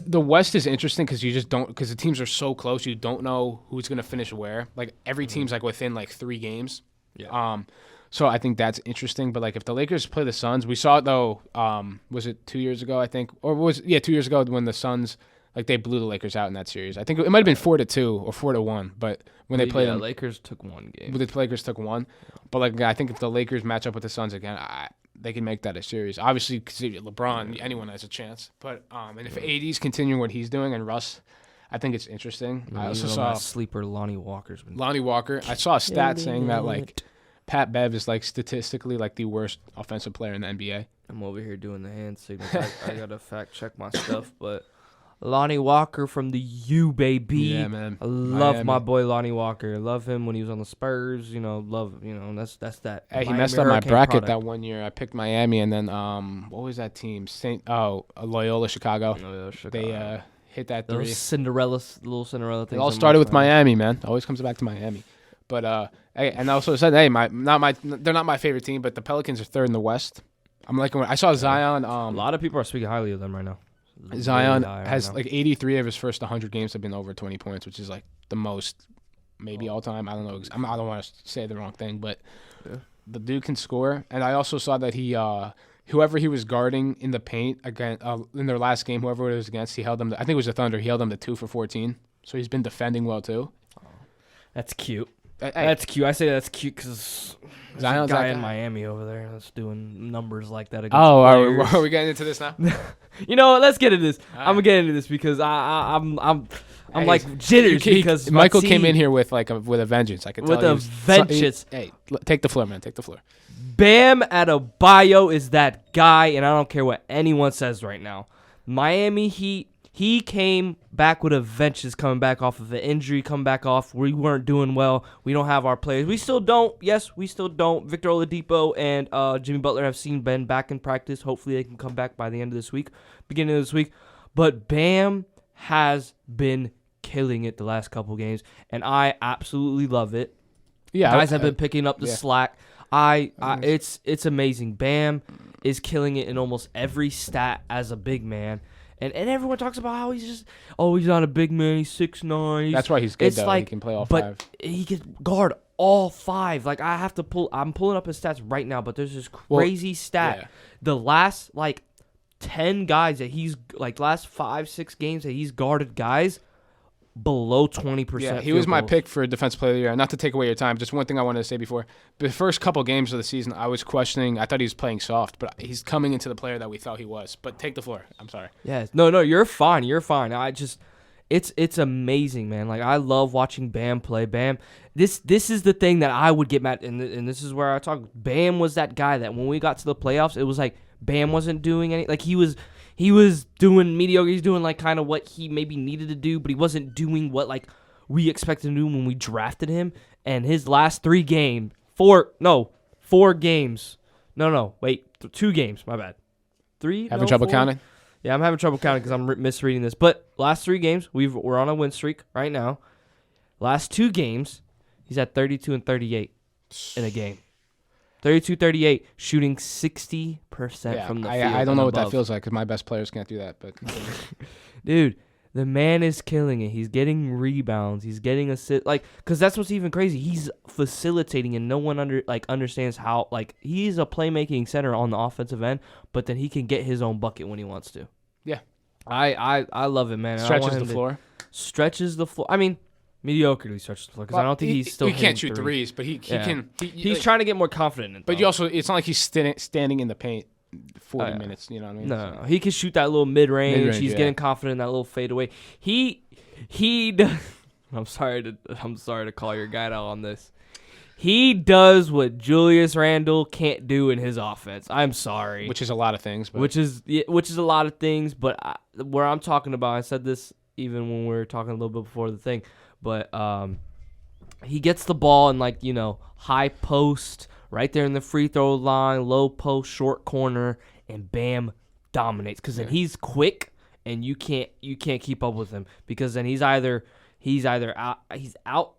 the West is interesting because you just don't, because the teams are so close, you don't know who's gonna finish where. Like every team's like within like 3 games. Yeah. So I think that's interesting. But like if the Lakers play the Suns, we saw it though. Was it 2 years ago? I think, or 2 years ago when the Suns like they blew the Lakers out in that series. I think it might have been 4-2 or 4-1. But when they played them, Lakers took 1 game. The Lakers took 1. But like I think if the Lakers match up with the Suns again, they can make that a series. Obviously, because LeBron, anyone has a chance. But and if AD's continuing what he's doing and Russ, I think it's interesting. I also saw sleeper Lonnie Walker's been. Lonnie Walker. I saw a stat saying that like Pat Bev is like statistically like the worst offensive player in the NBA. I'm over here doing the hand signals. I gotta fact check my stuff, but Lonnie Walker from the U, baby. Yeah, man. I love Miami. my boy Lonnie Walker. Love him when he was on the Spurs. That's that. Hey, he Miami messed up my Hurricane bracket product. that one year. I picked Miami, and then what was that team? Loyola Chicago. Oh, yeah, They hit that three. Those little Cinderella things. It all started with Miami, man. Always comes back to Miami. But and I also said, hey, they're not my favorite team, but the Pelicans are third in the West. I'm liking when I saw Zion. A lot of people are speaking highly of them right now. Zion Really high has right now. like 83 of his first 100 games have been over 20 points, which is like the most maybe all time. I don't know. I don't want to say the wrong thing, but the dude can score. And I also saw that he whoever he was guarding in the paint again in their last game, whoever it was against, he held them. I think it was the Thunder. He held them to 2 for 14. So he's been defending well too. That's cute. Hey, That's cute. I say that's cute because Zion's guy that in guy. Miami over there that's doing numbers like that against Oh, players. are we getting into this now? You know what? Let's get into this. All I'm gonna right. get into this because I'm Hey, like jitters because Michael my came team- in here with with a vengeance. I could With tell a he was- vengeance. Hey, take the floor, man. Take the floor. Bam Adebayo is that guy, and I don't care what anyone says right now. Miami Heat, he came back with a vengeance coming back off of an injury, coming back off. We weren't doing well. We don't have our players. We still don't. Yes, we still don't. Victor Oladipo and Jimmy Butler have seen Ben back in practice. Hopefully they can come back by the end of this week, beginning of this week. But Bam has been killing it the last couple games, and I absolutely love it. Yeah, Guys have been picking up the yeah. slack. It's amazing. Bam is killing it in almost every stat as a big man. And everyone talks about how he's not a big man. He's 6'9". That's why he's good, It's though. like, He can play all but five. he can guard all five. Like I'm pulling up his stats right now, but there's this crazy stat. yeah. The last 10 guys that he's last 5-6 games that he's guarded guys below 20%. Yeah, he was my pick for Defensive Player of the Year. Not to take away your time, just one thing I wanted to say before. The first couple games of the season, I was questioning. I thought he was playing soft, but he's coming into the player that we thought he was. But take the floor. I'm sorry. Yes. No, you're fine. You're fine. It's amazing, man. Like, I love watching Bam play. Bam, this is the thing that I would get mad, and this is where I talk. Bam was that guy that when we got to the playoffs, it was like Bam wasn't doing any. Like, he was doing mediocre. He's doing like kind of what he maybe needed to do, but he wasn't doing what like we expected to do when we drafted him. And his last 3 games, 4 games. No, wait, 2 games. My bad. 3. Having trouble 4? counting? Yeah, I'm having trouble counting because I'm misreading this. But last 3 games, we're on a win streak right now. Last 2 games, he's at 32 and 38 in a game. 32-38, shooting 60% from the field. I don't know what that above. feels like because my best players can't do that. But Dude, the man is killing it. He's getting rebounds. He's getting assists. Because that's what's even crazy. He's facilitating, and no one understands how. He's a playmaking center on the offensive end, but then he can get his own bucket when he wants to. yeah, I love it, man. stretches the floor. Stretches the floor. I mean, mediocrely stretches the floor because I don't think he's still. He can't hitting shoot threes, but he Yeah. can. He's trying to get more confident in it. But though. you also, it's not like he's standing in the paint 40 yeah. minutes. You know what I mean? No. He can shoot that little mid-range. Mid-range, He's yeah. getting confident in that little fadeaway. He does, I'm sorry to call your guy out on this. He does what Julius Randle can't do in his offense. I'm sorry. Which is a lot of things. But. Which is a lot of things, but where I'm talking about, I said this even when we were talking a little bit before the thing, but he gets the ball in high post, right there in the free throw line, low post, short corner, and Bam dominates because then he's quick and you can't keep up with him because then he's either out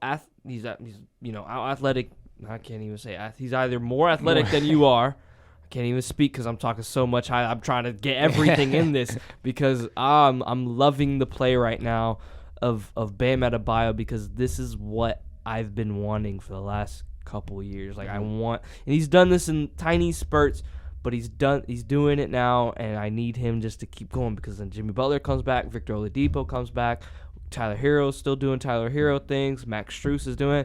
athletic. I can't even say he's either more athletic than you are. I can't even speak because I'm talking so much. I'm trying to get everything in this because I'm loving the play right now of Bam Adebayo because this is what I've been wanting for the last couple years. Like and he's done this in tiny spurts, but he's doing it now, and I need him just to keep going because then Jimmy Butler comes back, Victor Oladipo comes back, Tyler Hero's still doing Tyler Hero things, Max Strus is doing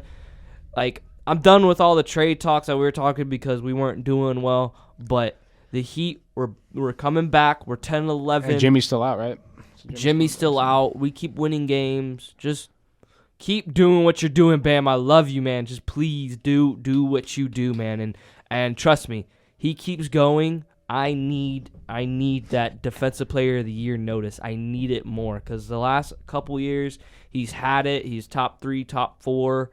it. I'm done with all the trade talks that we were talking because we weren't doing well, but the Heat we're coming back. We're 10-11. And Jimmy's still out, right? Jimmy's still out. We keep winning games. Just keep doing what you're doing, Bam. I love you, man. Just please do what you do, man. And trust me, he keeps going. I need that Defensive Player of the Year notice. I need it more because the last couple years he's had it. He's top 3, top 4,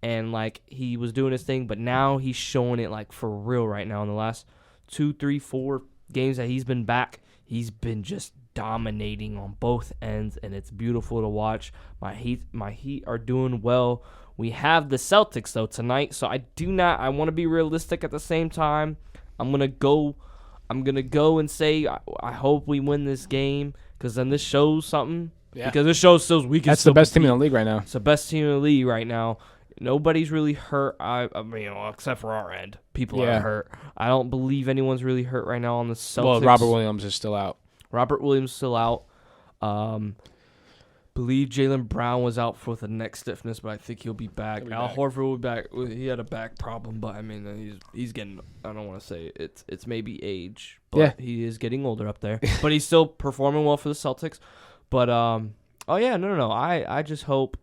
and like he was doing his thing. But now he's showing it like for real right now. In the last 2, 3, 4 games that he's been back, he's been just dominating on both ends, and it's beautiful to watch. My Heat are doing well. We have the Celtics though tonight, so I want to be realistic at the same time. I'm gonna go and say I hope we win this game because then this shows something. Yeah. Because this shows we can. That's the best team in the league right now. It's the best team in the league right now. Nobody's really hurt. I mean, except for our end, people are hurt. I don't believe anyone's really hurt right now on the Celtics. Well, Robert Williams is still out. Believe Jaylen Brown was out with a neck stiffness, but I think he'll be back. Al Horford will be back. He had a back problem, but I mean, he's getting. I don't want to say it's maybe age, but he is getting older up there. But he's still performing well for the Celtics. But no. I just hope.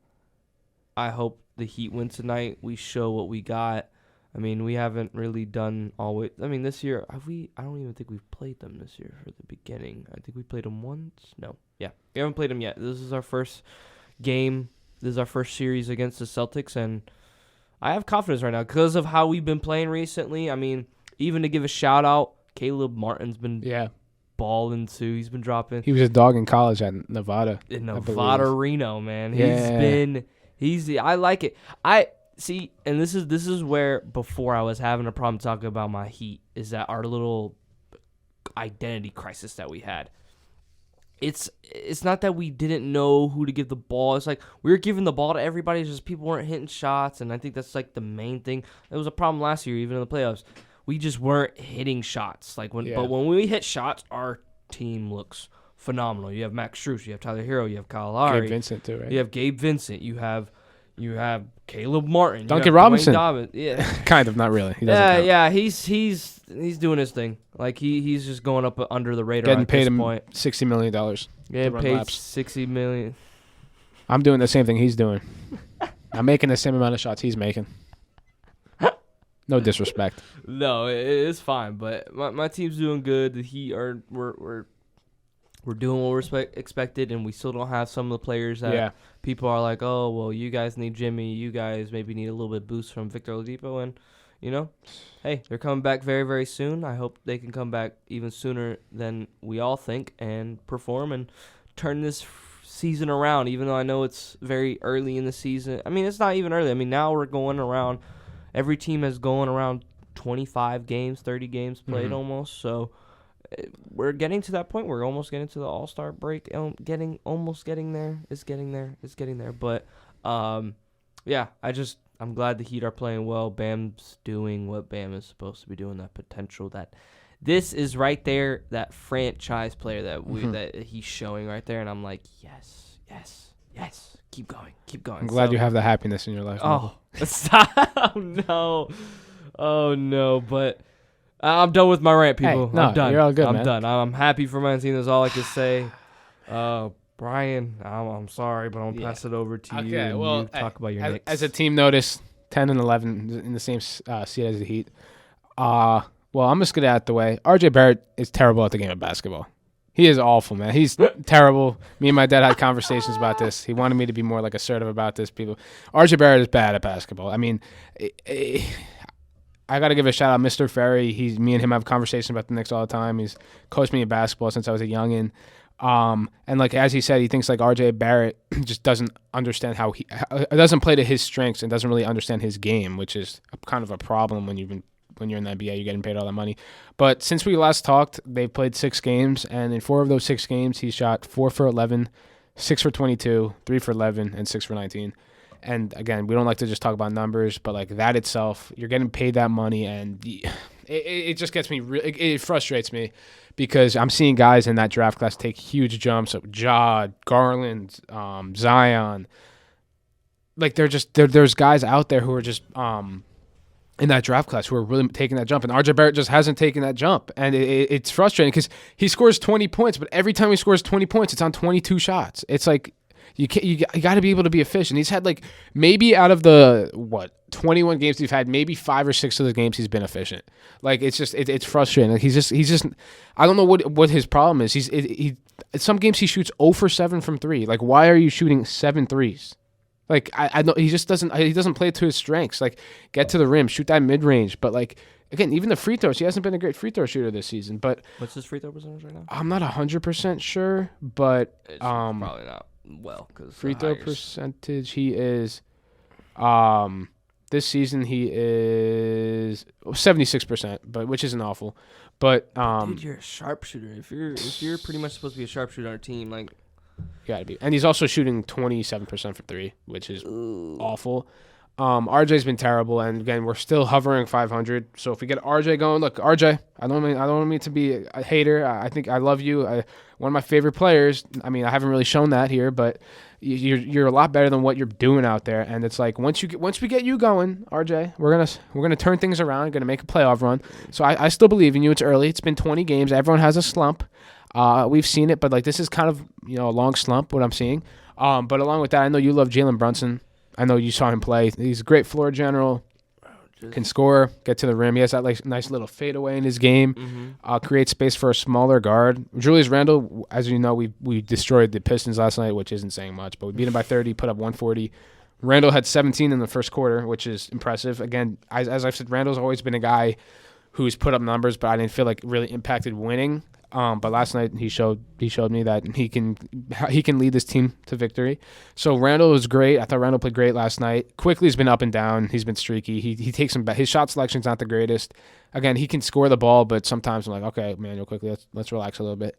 I hope the Heat win tonight. We show what we got. I mean, we haven't really done always. I mean, this year have we? I don't even think we've played them this year for the beginning. I think we played them once. No, yeah, we haven't played them yet. This is our first game. This is our first series against the Celtics, and I have confidence right now because of how we've been playing recently. I mean, even to give a shout out, Caleb Martin's been balling too. He's been dropping. He was a dog in college at Nevada. In Nevada, Reno, man. Yeah. I like it. See, and this is where before I was having a problem talking about my Heat is that our little identity crisis that we had. It's not that we didn't know who to give the ball. It's like we were giving the ball to everybody. It's just people weren't hitting shots, and I think that's like the main thing. It was a problem last year, even in the playoffs. We just weren't hitting shots. But when we hit shots, our team looks phenomenal. You have Max Strus, you have Tyler Hero, you have Kyle Lowry, Gabe Vincent too, right? You have Gabe Vincent, you have Caleb Martin, Duncan Robinson. Yeah, kind of, not really. He doesn't count. He's doing his thing. Like he's just going up under the radar. Getting at paid this him point. $60 million. Getting paid $60 million. I'm doing the same thing he's doing. I'm making the same amount of shots he's making. No disrespect. No, it's fine. But my team's doing good. The Heat we're doing what we're expected, and we still don't have some of the players that people are like, oh, well, you guys need Jimmy. You guys maybe need a little bit boost from Victor Oladipo. And, hey, they're coming back very, very soon. I hope they can come back even sooner than we all think and perform and turn this season around, even though I know it's very early in the season. I mean, it's not even early. I mean, now we're going around. Every team has going around 25 games, 30 games played almost. So we're getting to that point. We're almost getting to the All-Star break. Almost getting there. It's getting there. But, I'm glad the Heat are playing well. Bam's doing what Bam is supposed to be doing, that potential that this is right there, that franchise player that he's showing right there. And I'm like, yes. Keep going. I'm glad you have the happiness in your life. Oh, stop. Oh, no. But I'm done with my rant, people. Hey, no, I'm done. You're all good, I'm man. done. I'm happy for my team. That's all I can say. Brian, I'm sorry, but I'm going to pass it over to you. Okay, well, you talk about your Knicks. As a team notice, 10 and 11 in the same seat as the Heat. Well, I'm just going to get out the way. RJ Barrett is terrible at the game of basketball. He is awful, man. He's terrible. Me and my dad had conversations about this. He wanted me to be more like assertive about this. RJ Barrett is bad at basketball. I mean, I got to give a shout out, Mr. Ferry. Me and him have conversations about the Knicks all the time. He's coached me in basketball since I was a youngin. And like as he said, he thinks like RJ Barrett just doesn't understand how he doesn't play to his strengths and doesn't really understand his game, which is kind of a problem when you're in the NBA, you're getting paid all that money. But since we last talked, they've played 6 games, and in 4 of those 6 games, he shot 4 for 11, 6 for 22, 3 for 11, and 6 for 19. And again, we don't like to just talk about numbers, but like that itself, you're getting paid that money, and it just gets me. It frustrates me because I'm seeing guys in that draft class take huge jumps. Ja, Garland, Zion. Like there's guys out there who are just in that draft class who are really taking that jump, and RJ Barrett just hasn't taken that jump, and it's frustrating because he scores 20 points, but every time he scores 20 points, it's on 22 shots. It's like You got to be able to be efficient. He's had like maybe out of the 21 games he's had, maybe 5 or 6 of the games he's been efficient. Like it's just it's frustrating. Like he's just I don't know what his problem is. He some games he shoots 0 for 7 from 3. Like why are you shooting 7 threes? Like I know he doesn't play to his strengths. Like get to the rim, shoot that mid range. But like again, even the free throws, he hasn't been a great free throw shooter this season. But what's his free throw percentage right now? I'm not 100% sure, but it's probably not well because free throw percentage he is this season he is 76%, but which isn't awful. But dude, you're a sharpshooter. If you're pretty much supposed to be a sharpshooter on a team, like. Gotta be. And he's also shooting 27% for 3, which is awful. RJ's been terrible, and again, we're still hovering 500. So if we get RJ going, look, RJ, I don't mean to be a hater. I think I love you. One of my favorite players. I mean, I haven't really shown that here, but you're a lot better than what you're doing out there. And it's like once we get you going, RJ, we're gonna turn things around, gonna make a playoff run. So I still believe in you. It's early. It's been 20 games. Everyone has a slump. We've seen it, but like this is kind of a long slump. What I'm seeing, but along with that, I know you love Jalen Brunson. I know you saw him play. He's a great floor general. Can score, get to the rim. He has that like nice little fadeaway in his game. Create space for a smaller guard. Julius Randle, as you know, we destroyed the Pistons last night, which isn't saying much, but we beat him by 30, put up 140. Randle had 17 in the first quarter, which is impressive. Again, as I've said, Randle's always been a guy who's put up numbers, but I didn't feel like really impacted winning. But last night he showed me that he can lead this team to victory. So Randle was great. I thought Randle played great last night. Quickly's been up and down. He's been streaky. He takes some his shot selection's not the greatest. Again, he can score the ball, but sometimes I'm like, okay, Manuel, quickly let's relax a little bit.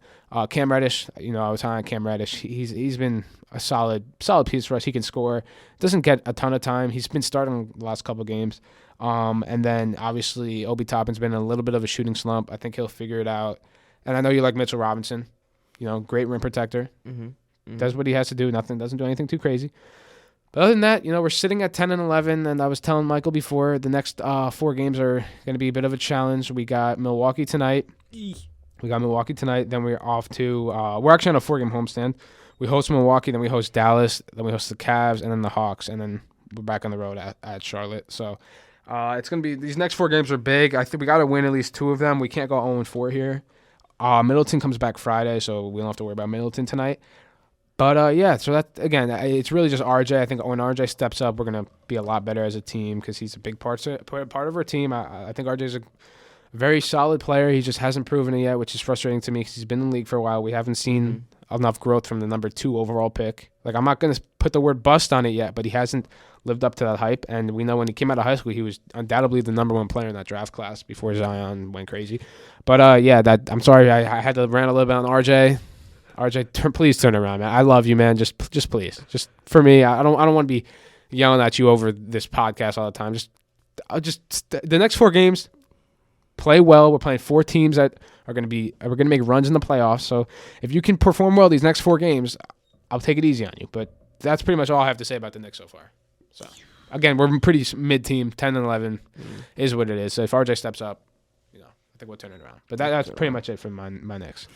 Cam Reddish, I was high on Cam Reddish. He's been a solid piece for us. He can score. Doesn't get a ton of time. He's been starting the last couple of games. And then obviously Obi Toppin's been in a little bit of a shooting slump. I think he'll figure it out. And I know you like Mitchell Robinson, great rim protector. Does what he has to do. Doesn't do anything too crazy. But other than that, we're sitting at 10 and 11. And I was telling Michael before, the next 4 games are going to be a bit of a challenge. We got Milwaukee tonight. Then we're off to we're actually on a 4-game homestand. We host Milwaukee, then we host Dallas, then we host the Cavs, and then the Hawks, and then we're back on the road at Charlotte. So it's going to be these next 4 games are big. I think we got to win at least 2 of them. We can't go 0-4 here. Middleton comes back Friday, so we don't have to worry about Middleton tonight. But, so that, again, it's really just RJ. I think when RJ steps up, we're going to be a lot better as a team because he's a big part of our team. I think RJ's a very solid player. He just hasn't proven it yet, which is frustrating to me because he's been in the league for a while. We haven't seen enough growth from the number 2 overall pick. Like, I'm not going to put the word bust on it yet, but he hasn't lived up to that hype. And we know when he came out of high school, he was undoubtedly the number 1 player in that draft class before Zion went crazy. But, I'm sorry. I had to rant a little bit on RJ. RJ, please turn around, man. I love you, man. Just please. Just for me, I don't want to be yelling at you over this podcast all the time. The next 4 games, play well. We're playing 4 teams that are going to make runs in the playoffs. So if you can perform well these next 4 games, I'll take it easy on you. But that's pretty much all I have to say about the Knicks so far. So again, we're pretty mid-team, 10 and 11 is what it is. So if RJ steps up, I think we'll turn it around. But that's pretty much it for my Knicks.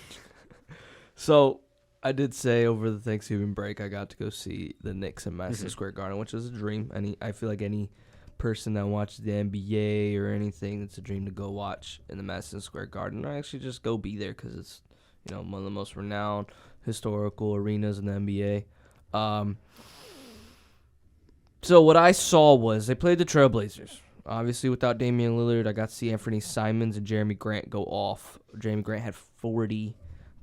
So I did say over the Thanksgiving break I got to go see the Knicks in Madison Square Garden, which is a dream. I feel like any person that watches the NBA or anything, it's a dream to go watch in the Madison Square Garden. Or actually just go be there because it's one of the most renowned historical arenas in the NBA. So what I saw was they played the Trailblazers. Obviously, without Damian Lillard, I got to see Anthony Simons and Jeremy Grant go off. Jeremy Grant had 40,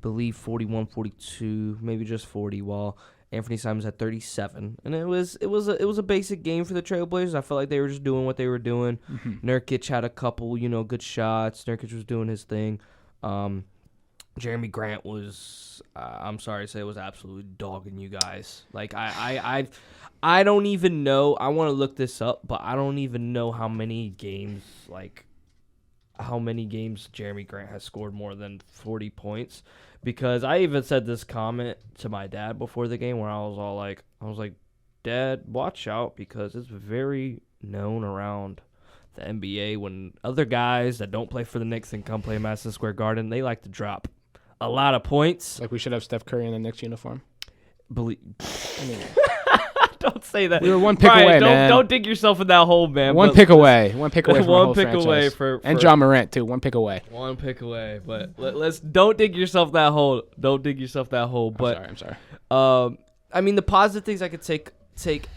believe 41, 42, maybe just 40, while Anthony Simons had 37. And it was a basic game for the Trailblazers. I felt like they were just doing what they were doing. Nurkic had a couple, good shots. Nurkic was doing his thing. Jeremy Grant was, I'm sorry to say, was absolutely dogging you guys. Like, I don't even know. I want to look this up, but I don't even know how many games Jeremy Grant has scored more than 40 points. Because I even said this comment to my dad before the game where I was like, Dad, watch out because it's very known around the NBA when other guys that don't play for the Knicks and come play Madison Square Garden, they like to drop a lot of points. Like we should have Steph Curry in the Knicks uniform. believe. Don't say that. We were one pick away, man. Don't dig yourself in that hole, man. One pick away. One pick away from one whole pick franchise. away for and John Morant too. One pick away. One pick away, but let's don't dig yourself that hole. Don't dig yourself that hole. But I'm sorry. I mean, the positive things I could take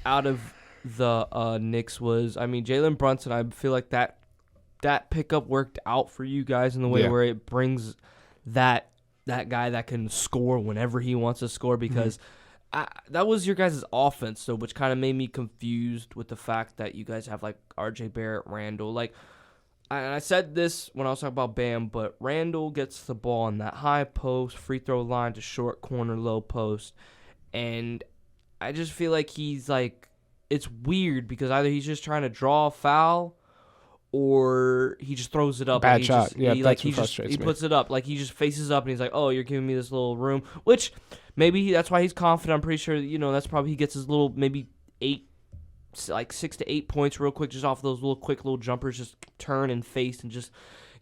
out of the Knicks was, I mean, Jalen Brunson. I feel like that pickup worked out for you guys in the way where it brings that guy that can score whenever he wants to score, because that was your guys' offense, so which kind of made me confused with the fact that you guys have like RJ Barrett, Randall. Like, and I said this when I was talking about Bam, but Randall gets the ball on that high post, free throw line to short corner, low post, and I just feel like he's like, it's weird because either he's just trying to draw a foul or he just throws it up. Bad shot. He puts it up. Like, he just faces up and he's like, oh, you're giving me this little room. Which, maybe that's why he's confident. I'm pretty sure, that's probably he gets his little, maybe 6 to 8 points real quick just off those quick little jumpers. Just turn and face and just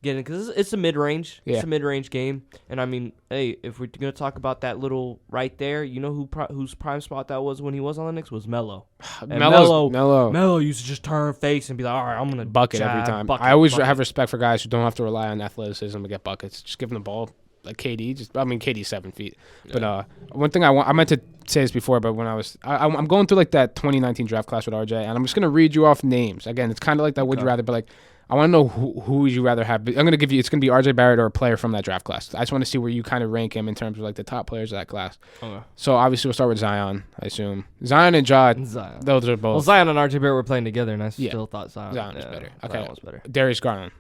get in. Because it's a mid-range. Yeah. It's a mid-range game. And, I mean, hey, if we're going to talk about that little right there, you know whose prime spot that was when he was on the Knicks was Melo. Melo used to just turn face and be like, all right, I'm going to bucket every time. I always have respect for guys who don't have to rely on athleticism to get buckets. Just give them the ball. Like KD, KD's 7 feet. Yeah. But one thing I meant to say this before, but when I'm going through like that 2019 draft class with RJ, and I'm just gonna read you off names. Again, it's kind of like that. Would you rather? But like, I want to know who would you rather have. I'm gonna give you. It's gonna be RJ Barrett or a player from that draft class. I just want to see where you kind of rank him in terms of like the top players of that class. Okay. So obviously we'll start with Zion. I assume Zion and Ja. Zion. Those are both. Well, Zion and RJ Barrett were playing together, and I still thought Zion was better. Okay, Zion was better. Darius Garland.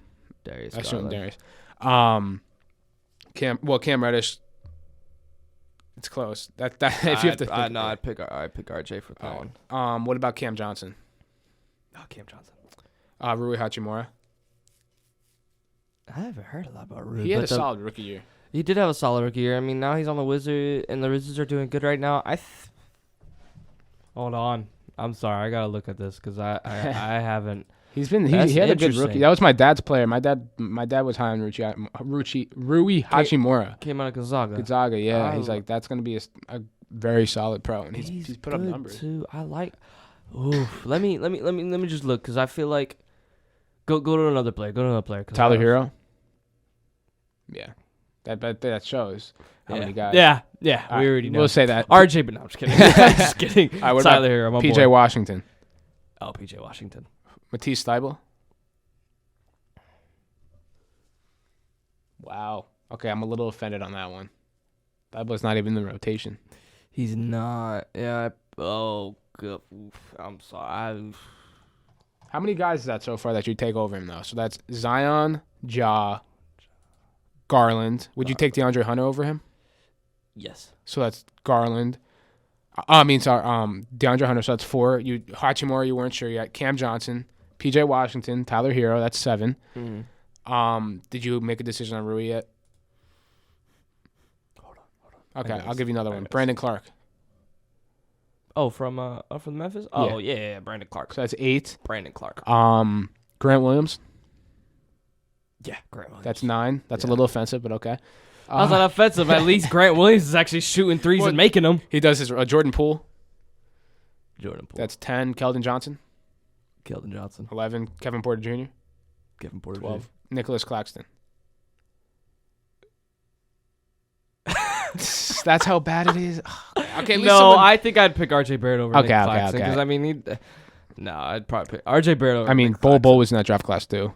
I assume Darius. Cam Reddish. It's close. If you have to, I'd pick RJ for that one. What about Cam Johnson? Oh, Cam Johnson. Rui Hachimura. I haven't heard a lot about Rui. He had a solid rookie year. He did have a solid rookie year. I mean, now he's on the Wizards, and the Wizards are doing good right now. Hold on. I'm sorry. I gotta look at this because I haven't. He had a good rookie. That was my dad's player. My dad was high on Rui Hachimura. Came out of Gonzaga. Gonzaga, yeah. He's like, that's gonna be a very solid pro, and he's put up numbers too. I like. Oof. Let me just look because I feel like go to another player. Tyler Hero. Yeah, that shows how many guys. Yeah. We already know. We'll say that. RJ, but no, I'm just kidding. Just kidding. All right, Tyler Hero. PJ Washington. Oh, PJ Washington. Matisse Thybulle. Wow. Okay, I'm a little offended on that one. Thybulle's not even in the rotation. He's not. Yeah. Oh, good. I'm sorry. How many guys is that so far that you take over him, though? So that's Zion, Ja, Garland. Would you take DeAndre Hunter over him? Yes. So that's Garland. DeAndre Hunter. So that's 4. Hachimura, you weren't sure yet. Cam Johnson. PJ Washington, Tyler Hero, that's 7. Mm-hmm. Did you make a decision on Rui yet? Hold on. Okay, I'll give you another one. Brandon Clark. Oh, from Memphis? Oh, yeah, Brandon Clark. So that's 8. Brandon Clark. Grant Williams. Yeah, Grant Williams. That's 9. That's a little offensive, but okay. How's that offensive? At least Grant Williams is actually shooting threes and making them. He does his Jordan Poole. That's 10. Keldon Johnson. 11. Kevin Porter Jr. 12. Nicholas Claxton. That's how bad it is. Okay, I think I'd pick RJ Barrett over Nick Claxton because I mean, I'd probably pick RJ Barrett over. I mean, Bol was in that draft class too.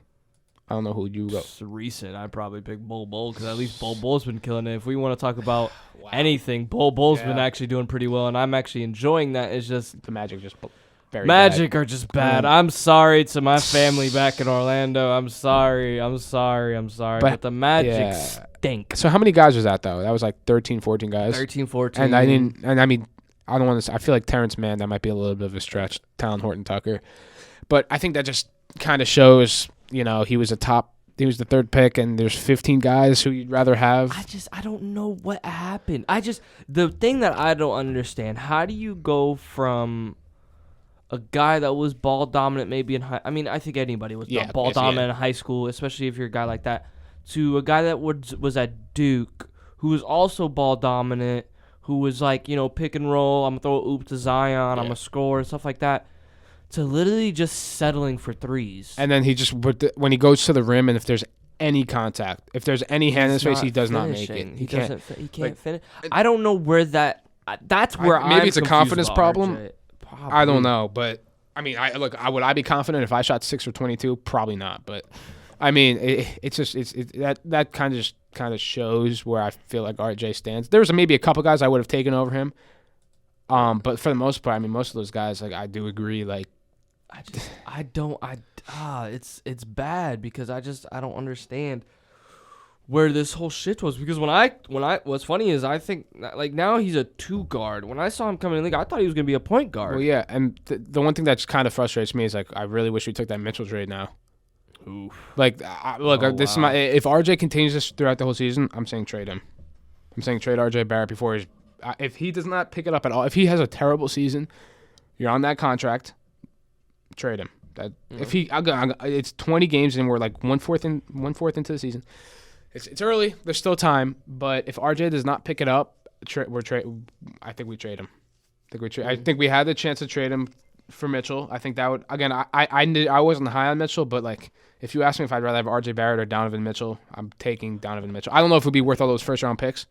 I don't know who you go. It's recent. I'd probably pick Bol because at least Bol's been killing it. If we want to talk about anything, Bol's been actually doing pretty well, and I'm actually enjoying that. It's just the Magic just. Magic are just bad. I'm sorry to my family back in Orlando. I'm sorry. But the Magic stink. So how many guys was that, though? That was like 13, 14 guys? 13, 14. And I don't want to. I feel like Terrence Mann, that might be a little bit of a stretch. Talon Horton Tucker. But I think that just kind of shows, he was the 3rd pick, and there's 15 guys who you'd rather have. I don't know what happened. The thing that I don't understand, how do you go from a guy that was ball dominant maybe in high... I mean, I think anybody was ball dominant in high school, especially if you're a guy like that, to a guy that was at Duke who was also ball dominant, who was like, pick and roll. I'm gonna throw a oop to Zion. I'm gonna score and stuff like that. To literally just settling for threes. And then he just when he goes to the rim, and if there's any contact, if there's any hand in his face, he does not make it. He can't finish. I don't know where that. That's where maybe it's a confidence problem. Probably. I don't know, but I mean, would I be confident if I shot 6 for 22? Probably not. But I mean, that kind of shows where I feel like RJ stands. There was maybe a couple guys I would have taken over him. But for the most part, I mean, most of those guys, like, I do agree. Like, it's bad because I don't understand where this whole shit was. Because what's funny is I think like now he's a 2 guard. When I saw him coming in the league, I thought he was gonna be a point guard. Well, yeah, and the one thing that just kind of frustrates me is like I really wish we took that Mitchell trade now. Oof. Like, this is if RJ continues this throughout the whole season, I'm saying trade him. I'm saying trade RJ Barrett before if he does not pick it up at all. If he has a terrible season, you're on that contract. Trade him. If it's 20 games and we're like one fourth into the season. It's early. There's still time. But if RJ does not pick it up, I think we trade him. I think we had the chance to trade him for Mitchell. I think that would again. I wasn't high on Mitchell, but like if you ask me if I'd rather have RJ Barrett or Donovan Mitchell, I'm taking Donovan Mitchell. I don't know if it would be worth all those first round picks,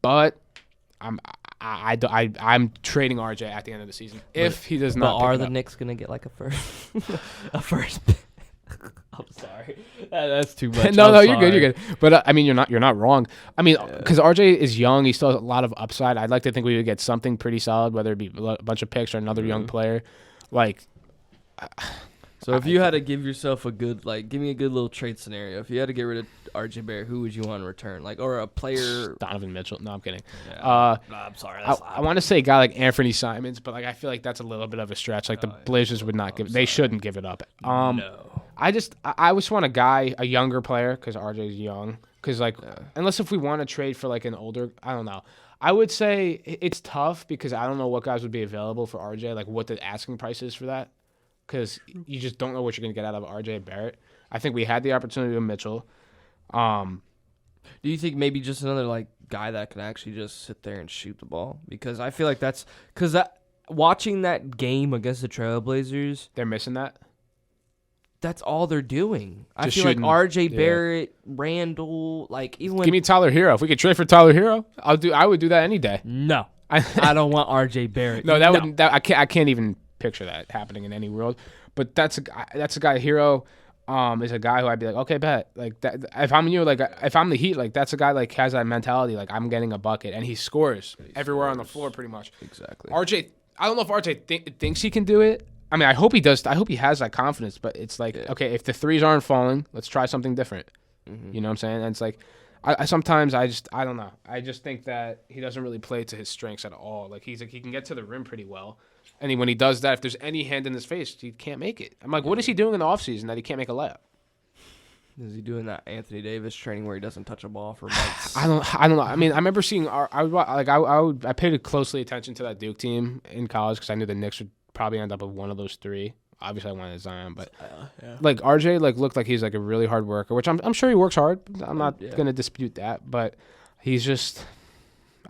but I'm trading RJ at the end of the season if he does not. But are the Knicks gonna get like a first? I'm sorry, that's too much. No, you're good. But I mean, you're not wrong. I mean, because RJ is young, he still has a lot of upside. I'd like to think we would get something pretty solid, whether it be a bunch of picks or another young player. Like, so if you had to give yourself give me a good little trade scenario. If you had to get rid of RJ Barrett, who would you want in return? Like, or a player? Donovan Mitchell. No, I'm kidding. Yeah. No, I'm sorry. I want to say a guy like Anthony Simons, but like I feel like that's a little bit of a stretch. Like the Blazers would not give. They shouldn't give it up. No. I just want a younger player because RJ is young. Because unless if we want to trade for like an older, I don't know. I would say it's tough because I don't know what guys would be available for RJ. Like what the asking price is for that. Because you just don't know what you're going to get out of RJ Barrett. I think we had the opportunity with Mitchell. Do you think maybe just another guy that can actually just sit there and shoot the ball? Because I feel like watching that game against the Trailblazers, they're missing that. That's all they're doing. I feel shooting, like RJ Barrett, Randall, even give me Tyler Hero. If we could trade for Tyler Hero, I would do that any day. No, I don't want RJ Barrett. No, I can't even picture that happening in any world. But that's a guy. Hero is a guy who I'd be like, okay, bet. Like that, if I'm you, if I'm the Heat, that's a guy has that mentality. Like I'm getting a bucket, and he scores everywhere on the floor, pretty much. Exactly. RJ, I don't know if RJ thinks he can do it. I mean, I hope he does. I hope he has that confidence. But it's okay, if the threes aren't falling, let's try something different. Mm-hmm. You know what I'm saying? And it's I sometimes I don't know. I just think that he doesn't really play to his strengths at all. He can get to the rim pretty well. And when he does that, if there's any hand in his face, he can't make it. I'm like, what is he doing in the offseason that he can't make a layup? Is he doing that Anthony Davis training where he doesn't touch a ball for months? I don't know. I mean, I remember seeing I paid closely attention to that Duke team in college because I knew the Knicks would probably end up with one of those three. Obviously, I wanted Zion, but RJ looked like he's a really hard worker, which I'm sure he works hard. I'm not gonna dispute that, but he's just.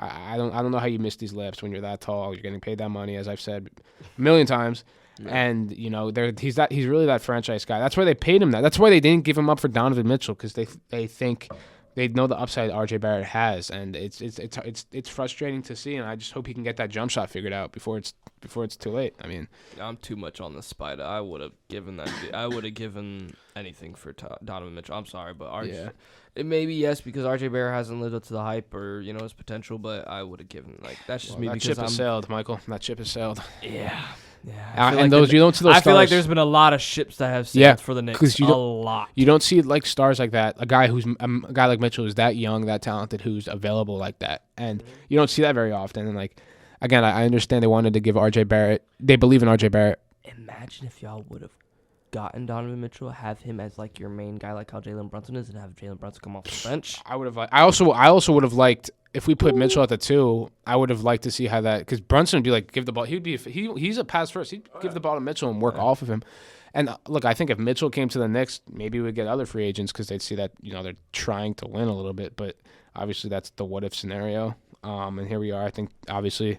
I don't know how you miss these layups when you're that tall. You're getting paid that money, as I've said a million times, and he's really that franchise guy. That's why they paid him that. That's why they didn't give him up for Donovan Mitchell because they think they know the upside RJ Barrett has, and it's frustrating to see. And I just hope he can get that jump shot figured out before it's too late. I mean, I'm too much on the Spider. I would have given that. I would have given anything for Donovan Mitchell. I'm sorry, but RJ. It may be yes because RJ Barrett hasn't lived up to the hype or his potential, but I would have given that's just me that because ship has sailed, Michael. That ship has sailed. Yeah. And you don't see those. I feel like stars. there's been a lot of ships that have sailed for the Knicks. A lot. You don't see stars like that. A guy like Mitchell who's that young, that talented, who's available like that, and you don't see that very often. And again, I understand they wanted to give RJ Barrett. They believe in RJ Barrett. Imagine if y'all would have gotten Donovan Mitchell, have him as your main guy, like how Jalen Brunson is, and have Jalen Brunson come off the bench. I would have. I also would have liked if we put Mitchell at the 2. I would have liked to see how that because Brunson would be give the ball. He's a pass first. He'd give the ball to Mitchell and work off of him. And look, I think if Mitchell came to the Knicks, maybe we'd get other free agents because they'd see that they're trying to win a little bit. But obviously, that's the what if scenario. And here we are. I think obviously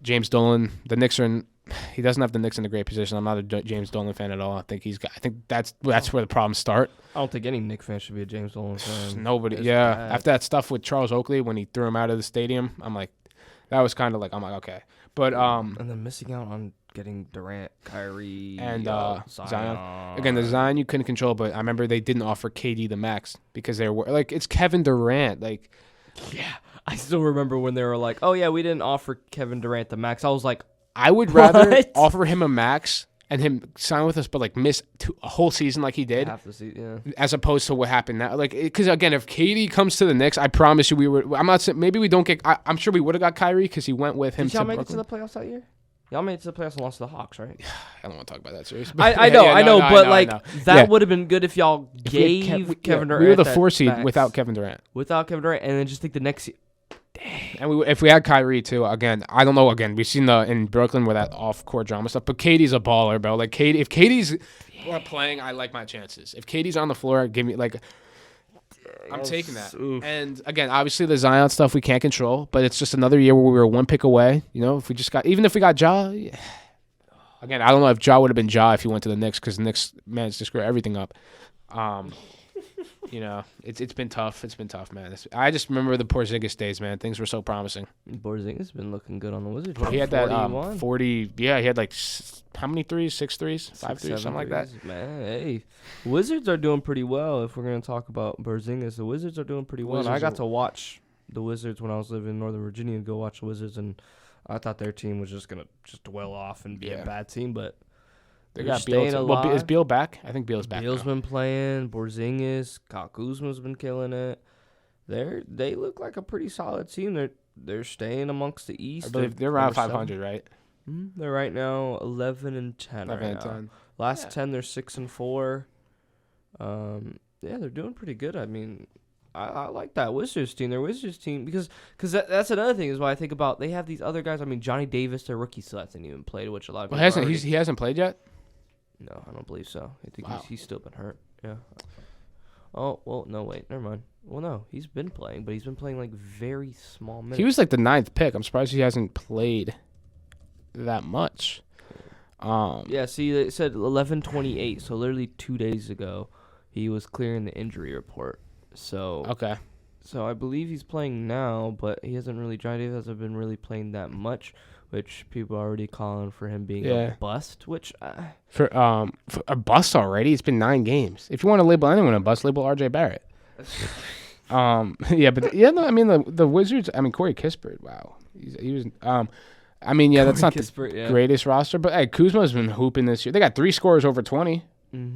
James Dolan, the Knicks are in. He doesn't have the Knicks in a great position. I'm not a James Dolan fan at all. I think that's where the problems start. I don't think any Knicks fan should be a James Dolan fan. Nobody. Yeah. Bad. After that stuff with Charles Oakley when he threw him out of the stadium, I'm like, that was kind of like, I'm like, okay. But and then missing out on getting Durant, Kyrie, and Zion. Again, the Zion you couldn't control, but I remember they didn't offer KD the max because they were like, it's Kevin Durant. Like, yeah, I still remember when they were like, oh yeah, we didn't offer Kevin Durant the max. I was like, I would rather offer him a max and him sign with us, but like miss a whole season like he did, as opposed to what happened now. Like, because again, if KD comes to the Knicks, I promise you, I'm not saying maybe we don't get. I'm sure we would have got Kyrie because he went with him. Did y'all to make Brooklyn. it to the playoffs that year? Y'all made it to the playoffs and lost to the Hawks, right? I don't want to talk about that series. I know, but that would have been good if y'all gave Kevin Durant. We were the 4 seed without Kevin Durant. Without Kevin Durant, and then just think the next. Dang. And if we had Kyrie too, again, I don't know. Again, we've seen in Brooklyn where that off-court drama stuff. But KD's a baller, bro. Like if KD's playing, I like my chances. If KD's on the floor, give me like. I'm taking that. Oof. And again, obviously the Zion stuff we can't control, but it's just another year where we were 1 pick away. You know, if we got Ja. Yeah. Again, I don't know if Ja would have been Ja if he went to the Knicks because the Knicks managed to screw everything up. You know, it's been tough. It's been tough, man. I just remember the Porzingis days, man. Things were so promising. Porzingis been looking good on the Wizards. He had that 40. Yeah, he had like how many threes? 6 threes, 5 threes, something like that. Man, hey, Wizards are doing pretty well. If we're gonna talk about Porzingis, the Wizards are doing pretty well. And I got to watch the Wizards when I was living in Northern Virginia and go watch the Wizards, and I thought their team was just gonna dwell off and be a bad team, but. They got Beal. Is Beal back? I think Beal's back. Beal's been playing. Porzingis, Kyle Kuzma's been killing it. They look like a pretty solid team. They're staying amongst the East. I believe they're around 500, right? They're right now 11-10. 11-10. Last 10, they're 6-4. Yeah, they're doing pretty good. I mean, I like that Wizards team. Their Wizards team because that's another thing is why I think about they have these other guys. I mean, Johnny Davis, their rookie, still hasn't even played, which a lot of people he hasn't played yet. No, I don't believe so. I think he's still been hurt. Yeah. Oh, well, no, wait. Never mind. Well, no, he's been playing, but he's been playing, like, very small minutes. He was, like, the 9th pick. I'm surprised he hasn't played that much. Yeah, see, they said 11/28, so literally 2 days ago, he was clearing the injury report. So okay. So I believe he's playing now, but he hasn't really. Johnny Davis hasn't been really playing that much, which people are already calling for him being a bust. Which for a bust already, it's been 9 games. If you want to label anyone a bust, label RJ Barrett. Yeah, but no, I mean the Wizards. I mean Corey Kispert. Wow, he was. I mean, yeah, that's not the greatest roster, but hey, Kuzma's been hooping this year. They got 3 scorers over 20,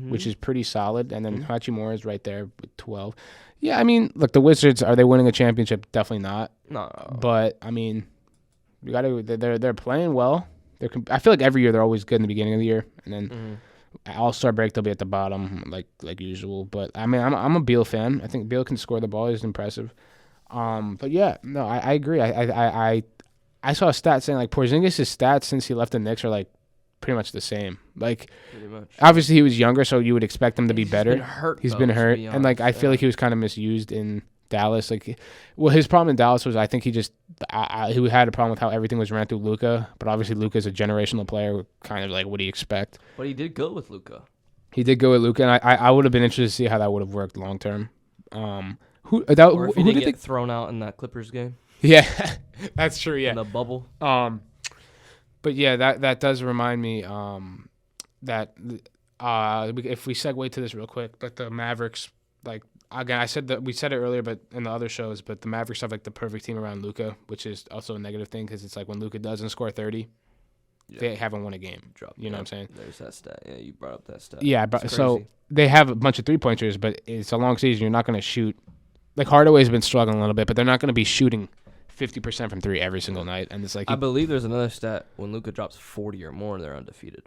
which is pretty solid, and then Hachimura is right there with 12. Yeah, I mean, look, the Wizards, are they winning a championship? Definitely not. No. But I mean, you got to. They're playing well. I feel like every year they're always good in the beginning of the year, and then All-Star break they'll be at the bottom like usual. But I mean, I'm a Beal fan. I think Beal can score the ball. He's impressive. But yeah, no, I agree. I saw a stat saying like Porzingis' stats since he left the Knicks are like pretty much the same. Like, pretty much. Obviously he was younger, so you would expect him to be better. He's been hurt, and like I feel like he was kind of misused in Dallas. Like, well, his problem in Dallas was I think he just he had a problem with how everything was ran through Luka. But obviously Luka's a generational player. Kind of like what do you expect? But he did go with Luka. He did go with Luka, and I would have been interested to see how that would have worked long term. Who did he get thrown out in that Clippers game? Yeah, that's true. Yeah, in the bubble. But yeah, that does remind me that if we segue to this real quick, but the Mavericks, like again, I said that we said it earlier, but in the other shows, but the Mavericks have like the perfect team around Luka, which is also a negative thing because it's like when Luka doesn't score 30, they haven't won a game. You know what I'm saying? There's that stat. Yeah, you brought up that stat. Yeah, but so they have a bunch of 3-pointers, but it's a long season. You're not going to shoot. Like Hardaway's been struggling a little bit, but they're not going to be shooting 50% from 3 every single night, and it's like I believe there's another stat when Luka drops 40 or more, they're undefeated.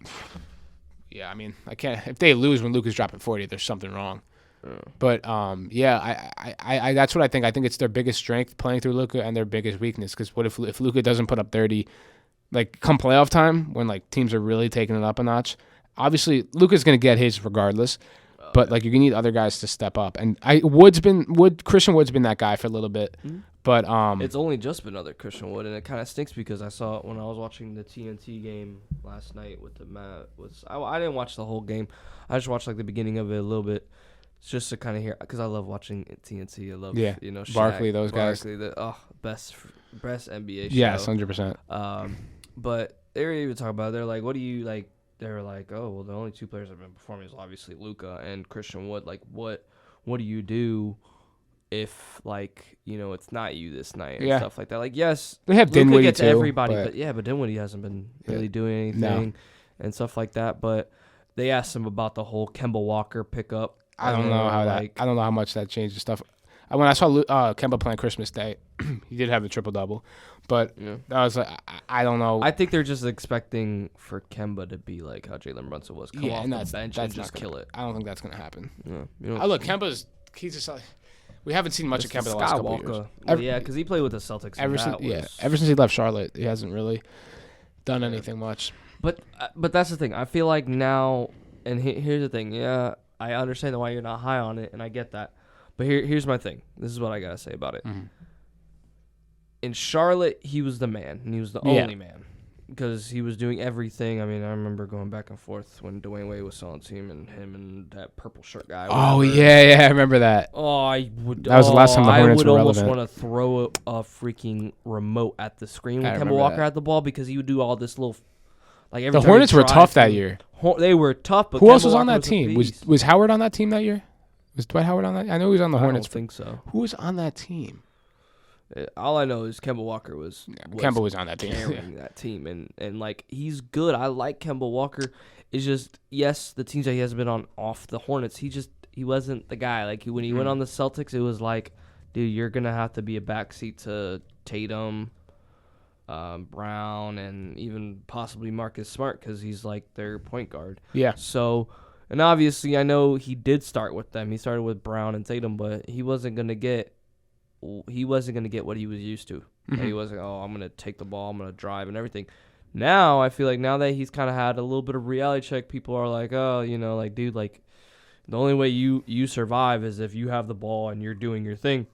Yeah, I mean, I can't. If they lose when Luka's dropping 40, there's something wrong. But yeah, I that's what I think. I think it's their biggest strength playing through Luka and their biggest weakness. Because what if Luka doesn't put up 30, like come playoff time when like teams are really taking it up a notch? Obviously, Luka's gonna get his regardless. But like you need other guys to step up, and Christian Wood's been that guy for a little bit. But it's only just been under Christian Wood, and it kind of stinks because I saw it when I was watching the TNT game last night with the Matt. I didn't watch the whole game. I just watched like the beginning of it a little bit, just to kind of hear, because I love watching TNT. I love Shaq, Barkley, those guys. Best NBA show. Yes, 100%. But they were even talking about it. They're like, what do you like? They were like, oh well, the only two players that have been performing is obviously Luka and Christian Wood. Like, what do you do if, like, you know, it's not you this night and stuff like that? Like, yes, they have Luka Dinwiddie gets too, everybody, but Dinwiddie hasn't been really doing anything and stuff like that. But they asked him about the whole Kemba Walker pickup. I don't know how much that changes stuff. When I saw Kemba playing Christmas Day, he did have the triple double, but I was like, I don't know. I think they're just expecting for Kemba to be like how Jalen Brunson was, come off the bench and just kill it. I don't think that's gonna happen. Yeah, look, he's just. We haven't seen much of Kemba the last couple of years. Well, because he played with the Celtics. Ever since he left Charlotte, he hasn't really done anything much. But that's the thing. I feel like now, and here's the thing. Yeah, I understand why you're not high on it, and I get that. But here's my thing. This is what I gotta say about it. Mm-hmm. In Charlotte, he was the man, and he was the only man, because he was doing everything. I mean, I remember going back and forth when Dwayne Wade was on the team, and him and that purple shirt guy. Oh yeah, I remember that. Oh, I would. That was the last time the Hornets were relevant. I would almost want to throw a freaking remote at the screen when Kemba Walker had the ball, because he would do all this little. Like the Hornets were tough that year. They were tough, but who else was on that team? Was Howard on that team that year? Was Dwight Howard on that? I know he was on the Hornets. I don't think so. Who was on that team? All I know is Kemba Walker was Kemba was on that team. Carrying that team, and like, he's good. I like Kemba Walker. It's just, yes, the teams that he has been on off the Hornets, he wasn't the guy. Like, when he went on the Celtics, it was like, dude, you're gonna have to be a backseat to Tatum, Brown, and even possibly Marcus Smart, because he's like their point guard. Yeah. So. And obviously, I know he did start with them. He started with Brown and Tatum, but he wasn't gonna get what he was used to. Mm-hmm. He wasn't. Oh, I'm gonna take the ball. I'm gonna drive and everything. Now I feel like now that he's kind of had a little bit of reality check, people are like, oh, you know, like, dude, like, the only way you survive is if you have the ball and you're doing your thing.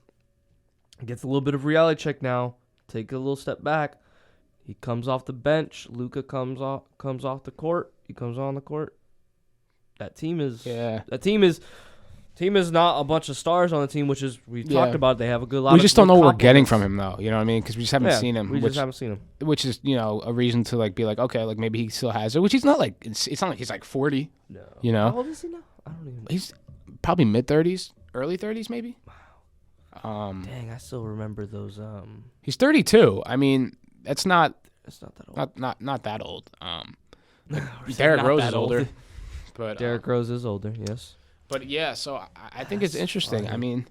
He gets a little bit of reality check now. Take a little step back. He comes off the bench. Luka comes off the court. He comes on the court. That team is not a bunch of stars on the team, which is we talked about. They have a good lot. We just don't know what we're getting from him, though. You know what I mean? Because we just haven't seen him. We just haven't seen him. Which is, you know, a reason to like be like, okay, like maybe he still has it. Which he's not like. It's not like he's like 40. No. You know. How old is he now? I don't even know. He's probably mid-30s, early 30s, maybe. Wow. Dang, I still remember those. He's 32. I mean, that's not. It's not that old. Not that old. Derrick Rose is older. But Derrick Rose is older, yes. But yeah, so I think it's interesting. Funny. I mean,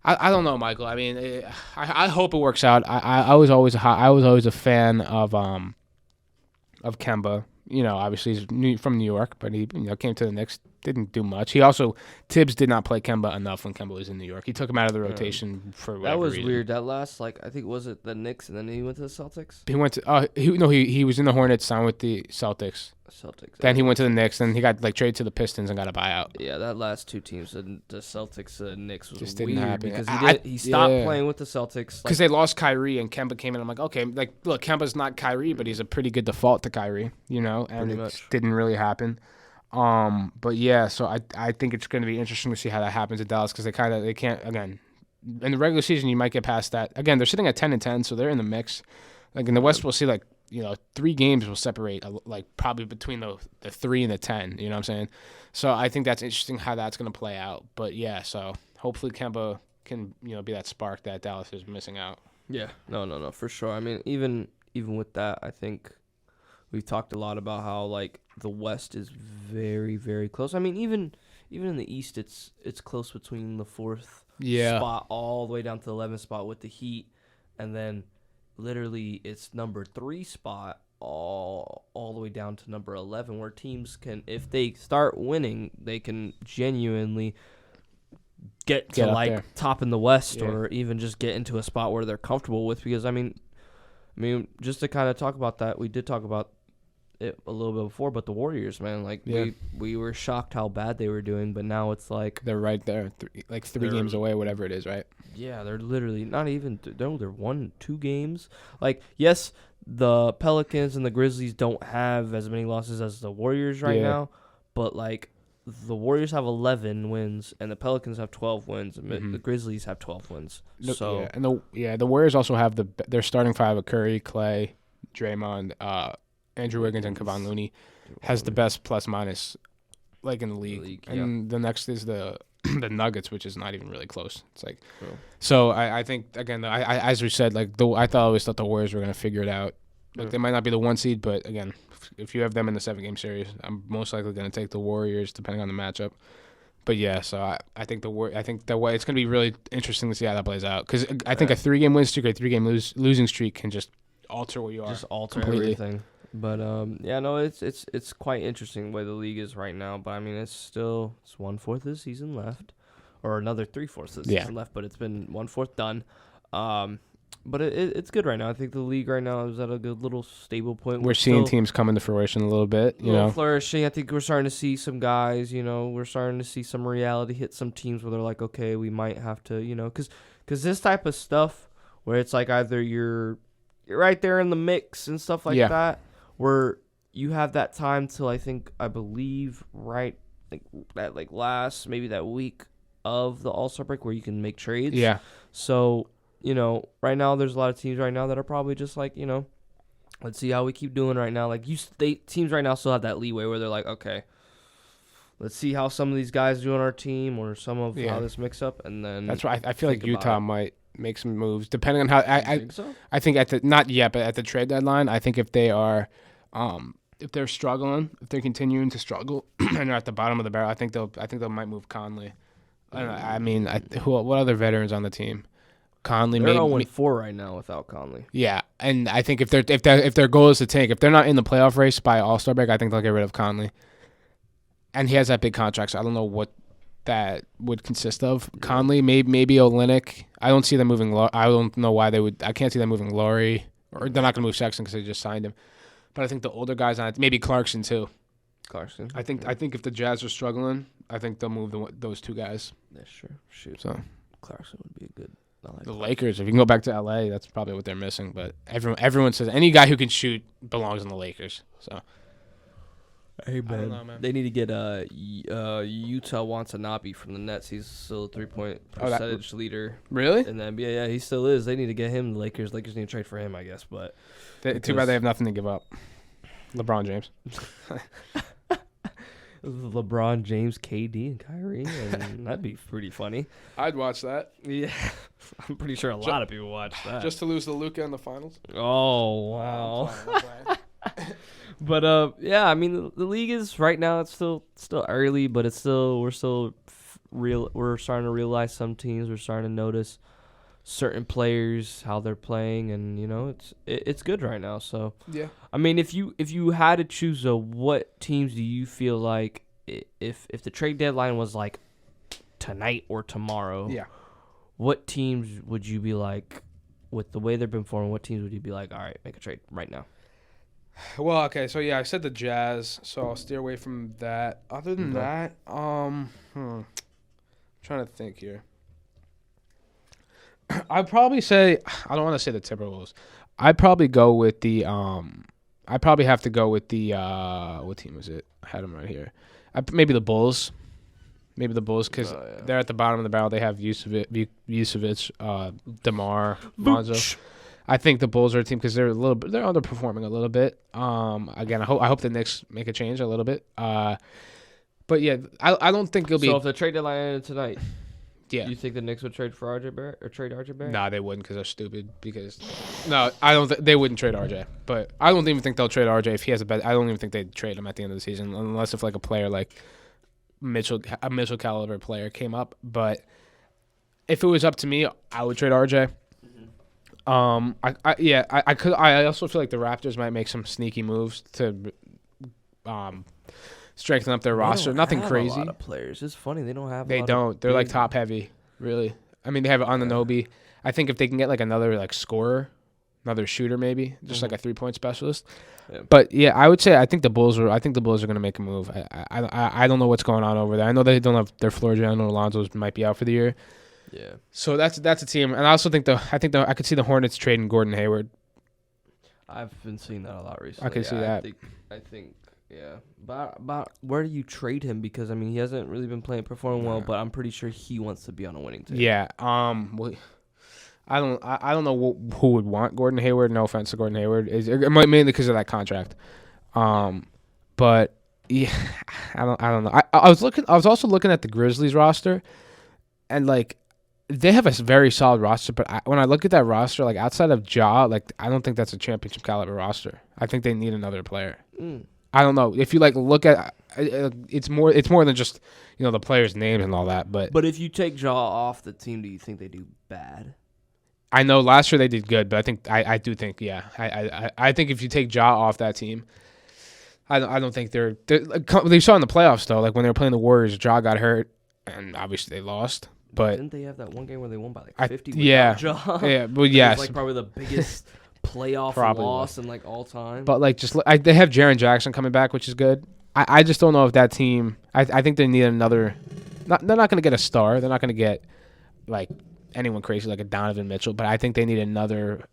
I don't know, Michael. I mean, I hope it works out. I was always a fan of Kemba. You know, obviously he's from New York, but he came to the Knicks, didn't do much. Tibbs did not play Kemba enough when Kemba was in New York. He took him out of the rotation for whatever reason. That was reason. weird. That last, like, I think, was it the Knicks, and then he went to the Celtics? He went to he was in the Hornets, signed with the Celtics. Then he went to the Knicks. Then he got like traded to the Pistons and got a buyout. Yeah, that last two teams, the Celtics and Knicks, was just weird didn't happen because he stopped playing with the Celtics because they lost Kyrie and Kemba came in. I'm like, okay, like look, Kemba's not Kyrie, but he's a pretty good default to Kyrie, you know, and it didn't really happen. But yeah, so I think it's going to be interesting to see how that happens in Dallas because they can't again in the regular season you might get past that. Again, they're sitting at 10-10, so they're in the mix. Like in the West, we'll see like. 3 games will separate, like probably between the 3 and the 10. You know what I'm saying? So I think that's interesting how that's going to play out. But yeah, so hopefully Kemba can be that spark that Dallas is missing out. Yeah, no, for sure. I mean, even with that, I think we've talked a lot about how like the West is very, very close. I mean, even in the East, it's close between the 4th spot all the way down to the 11th spot with the Heat, and then. Literally, it's number 3 spot all the way down to number 11, where teams can, if they start winning, they can genuinely get to like there. Top in the West, or even just get into a spot where they're comfortable with. Because I mean, just to kind of talk about that, we did talk about it a little bit before, but the Warriors, man, like we were shocked how bad they were doing, but now it's like they're right there, three games away, whatever it is, right? Yeah, they're literally not even. They're 1-2 games. Like, yes, the Pelicans and the Grizzlies don't have as many losses as the Warriors right now, but like the Warriors have 11 wins and the Pelicans have 12 wins, and the Grizzlies have 12 wins. So the Warriors also have their starting five of Curry, Clay, Draymond, Andrew Wiggins, and Kevon Looney has the best plus minus like in the league. And the next is the Nuggets, which is not even really close. It's like so I think again I as we said, like I always thought the Warriors were gonna figure it out. Like they might not be the 1 seed, but again, if you have them in the 7-game series, I'm most likely gonna take the Warriors depending on the matchup. But yeah, so I think the way it's gonna be really interesting to see how that plays out, because I think a 3-game win streak or a 3-game losing streak can just alter where you are. Just alter everything. But it's quite interesting the way the league is right now. But I mean, it's 1/4 of the season left, or another 3/4 of the season left. But it's been 1/4 done. But it's good right now. I think the league right now is at a good little stable point. We're seeing teams come into fruition a little bit, flourishing. I think we're starting to see some guys. We're starting to see some reality hit some teams where they're like, okay, we might have to, because this type of stuff where it's like either you're right there in the mix and stuff like that, where you have that time till I believe right that last maybe that week of the All-Star break where you can make trades. Yeah. So, right now there's a lot of teams right now that are probably just like, let's see how we keep doing right now. Like teams right now still have that leeway where they're like, okay, let's see how some of these guys do on our team or some of how this mix up, and then that's why I feel like Utah might make some moves depending on how I think not yet, but at the trade deadline, I think if they are if they're struggling, if they're continuing to struggle and are at the bottom of the barrel, I think they might move Conley. I mean, what other veterans on the team? Conley. They're 0-4 right now without Conley. Yeah, and I think if their goal is to tank, if they're not in the playoff race by All-Star break, I think they'll get rid of Conley. And he has that big contract, so I don't know what that would consist of. Yeah. Conley, maybe Olynyk. I don't see them moving. I don't know why they would. I can't see them moving Laurie, or they're not going to move Sexton because they just signed him. But I think the older guys on it, maybe Clarkson too. I think if the Jazz are struggling, I think they'll move those two guys. Yeah, sure. Shoot. So Clarkson would be a good. The Lakers, if you can go back to LA, that's probably what they're missing. But everyone says any guy who can shoot belongs in the Lakers. So, hey man, they need to get Utah Watanabe from the Nets. He's still a 3-point percentage leader. Really? In the NBA, yeah, he still is. They need to get him. The Lakers need to trade for him, I guess. But too bad they have nothing to give up. LeBron James. LeBron James, KD, and Kyrie, and that'd be pretty funny. I'd watch that. Yeah, I'm pretty sure a lot of people watch that. Just to lose to Luka in the finals. Oh wow! But yeah, I mean the league is right now. It's still early, but we're still real. We're starting to realize some teams. We're starting to notice certain players how they're playing, and it's good right now. So yeah, I mean, if you had to choose, what teams do you feel like if the trade deadline was like tonight or tomorrow? Yeah, what teams would you be like with the way they've been performing? What teams would you be like? All right, make a trade right now. Well, okay, so yeah, I said the Jazz, so I'll steer away from that. Other than that, I'm trying to think here. I'd probably say I don't want to say the Timberwolves. I'd probably go with the I'd probably have to go with the what team was it? I had them right here. Maybe the Bulls. Maybe the Bulls because they're at the bottom of the barrel. They have Vucevic, DeMar, Lonzo. I think the Bulls are a team because they're underperforming a little bit. Again, I hope the Knicks make a change a little bit. But yeah, I don't think it'll be. So if the trade deadline ended tonight. Yeah. Do you think the Knicks would trade for RJ Barrett or trade RJ Barrett? Nah, they wouldn't because they're stupid. No, I don't. They wouldn't trade RJ. But I don't even think they'll trade RJ if he has a bet. I don't even think they'd trade him at the end of the season unless if like a player like a Mitchell caliber player came up. But if it was up to me, I would trade RJ. I could. I also feel like the Raptors might make some sneaky moves to strengthen up their roster. Nothing crazy. A lot of players. It's funny they don't have. They don't. They're like top heavy, really. I mean, they have Anunoby. I think if they can get like another like scorer, another shooter maybe, just like a 3-point specialist. Yeah. But yeah, I would say I think the Bulls are going to make a move. I don't know what's going on over there. I know they don't have their floor general. Alonzo might be out for the year. Yeah. So that's a team, and I also think I could see the Hornets trading Gordon Hayward. I've been seeing that a lot recently. I can see that. I think yeah. But where do you trade him? Because I mean he hasn't really been performing well, but I'm pretty sure he wants to be on a winning team. Yeah. Well, I don't know who would want Gordon Hayward. No offense to Gordon Hayward, mainly because of that contract. But yeah, I don't know. I was also looking at the Grizzlies roster, and like they have a very solid roster. But when I look at that roster, like outside of Ja, like I don't think that's a championship caliber roster. I think they need another player. I don't know if you like look at it's more than just the players' names and all that. But if you take Ja off the team, do you think they do bad? I know last year they did good, but I do think I think if you take Ja off that team, I don't think they saw in the playoffs though, like when they were playing the Warriors, Ja got hurt and obviously they lost. But didn't they have that one game where they won by like 50? Ja? Yeah, but yes, it was like probably the biggest playoff loss in like all time. But like they have Jaren Jackson coming back, which is good. I just don't know if that team. I think they need another. They're not going to get a star. They're not going to get like anyone crazy like a Donovan Mitchell, but I think they need another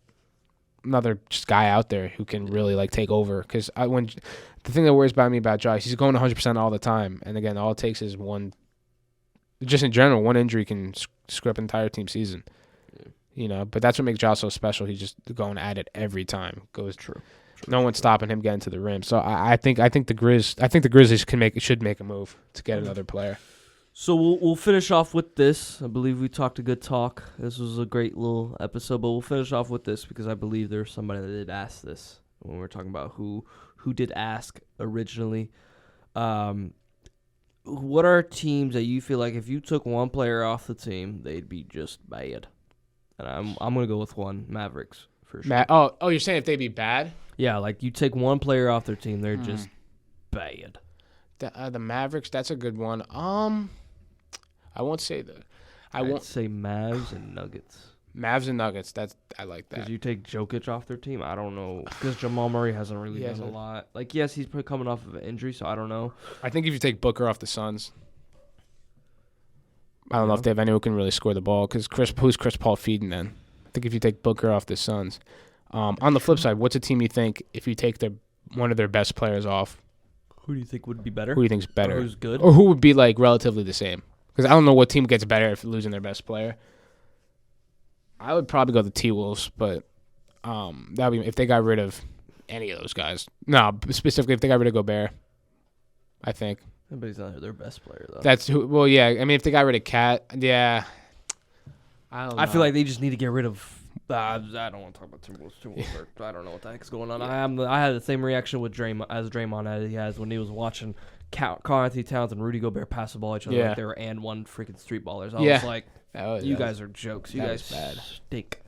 just guy out there who can really like take over. Because the thing that worries about me about Josh, he's going 100% all the time, and again, all it takes is one. Just in general, one injury can screw up an entire team season. Yeah. But that's what makes Josh so special. He's just going at it every time. True. No one's stopping him getting to the rim. So I think the Grizzlies should make a move to get another player. So we'll finish off with this. I believe we talked a good talk. This was a great little episode, but we'll finish off with this because I believe there's somebody that did ask this when we were talking about who did ask originally. What are teams that you feel like if you took one player off the team, they'd be just bad? And I'm gonna go with one, Mavericks for sure. Oh, you're saying if they'd be bad? Yeah, like you take one player off their team, they're just bad. The Mavericks, that's a good one. I won't say that. I'd say Mavs and Nuggets. Mavs and Nuggets. I like that. Because you take Jokic off their team, I don't know. Because Jamal Murray hasn't really done a lot. Like, yes, he's coming off of an injury, so I don't know. I think if you take Booker off the Suns, I don't know if they have anyone who can really score the ball. Because who's Chris Paul feeding then? I think if you take Booker off the Suns. On the flip side, what's a team you think if you take one of their best players off? Who do you think would be better? Who do you think's better? Or who's good? Or who would be like relatively the same? Because I don't know what team gets better if losing their best player. I would probably go the T-Wolves, but that would be if they got rid of any of those guys. No, specifically if they got rid of Gobert, I think. But he's not their best player, though. That's who. Well, yeah. I mean, if they got rid of Cat, yeah. I don't know. I feel like they just need to get rid of. I don't want to talk about Timberwolves. I don't know what the heck's going on. I had the same reaction with Draymond as he has when he was watching Karl-Anthony Towns and Rudy Gobert pass the ball each other like they were and one freaking street ballers. I was like, you guys are jokes. You guys stink.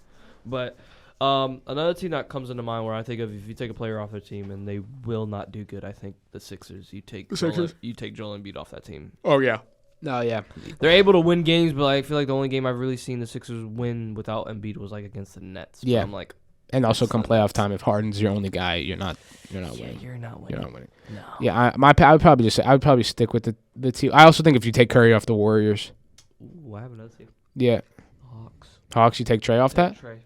But another team that comes into mind where I think of if you take a player off their team and they will not do good, I think the Sixers. You take Joel Embiid off that team. Oh yeah. No, yeah. They're able to win games, but I feel like the only game I've really seen the Sixers win without Embiid was like against the Nets. Yeah. But I'm like, and also come playoff time, if Harden's your only guy, you're not winning. You're not winning. No. Yeah, I would probably stick with the team. I also think if you take Curry off the Warriors. Ooh, I have another team. Yeah. Hawks, you take Trey off that? Trey.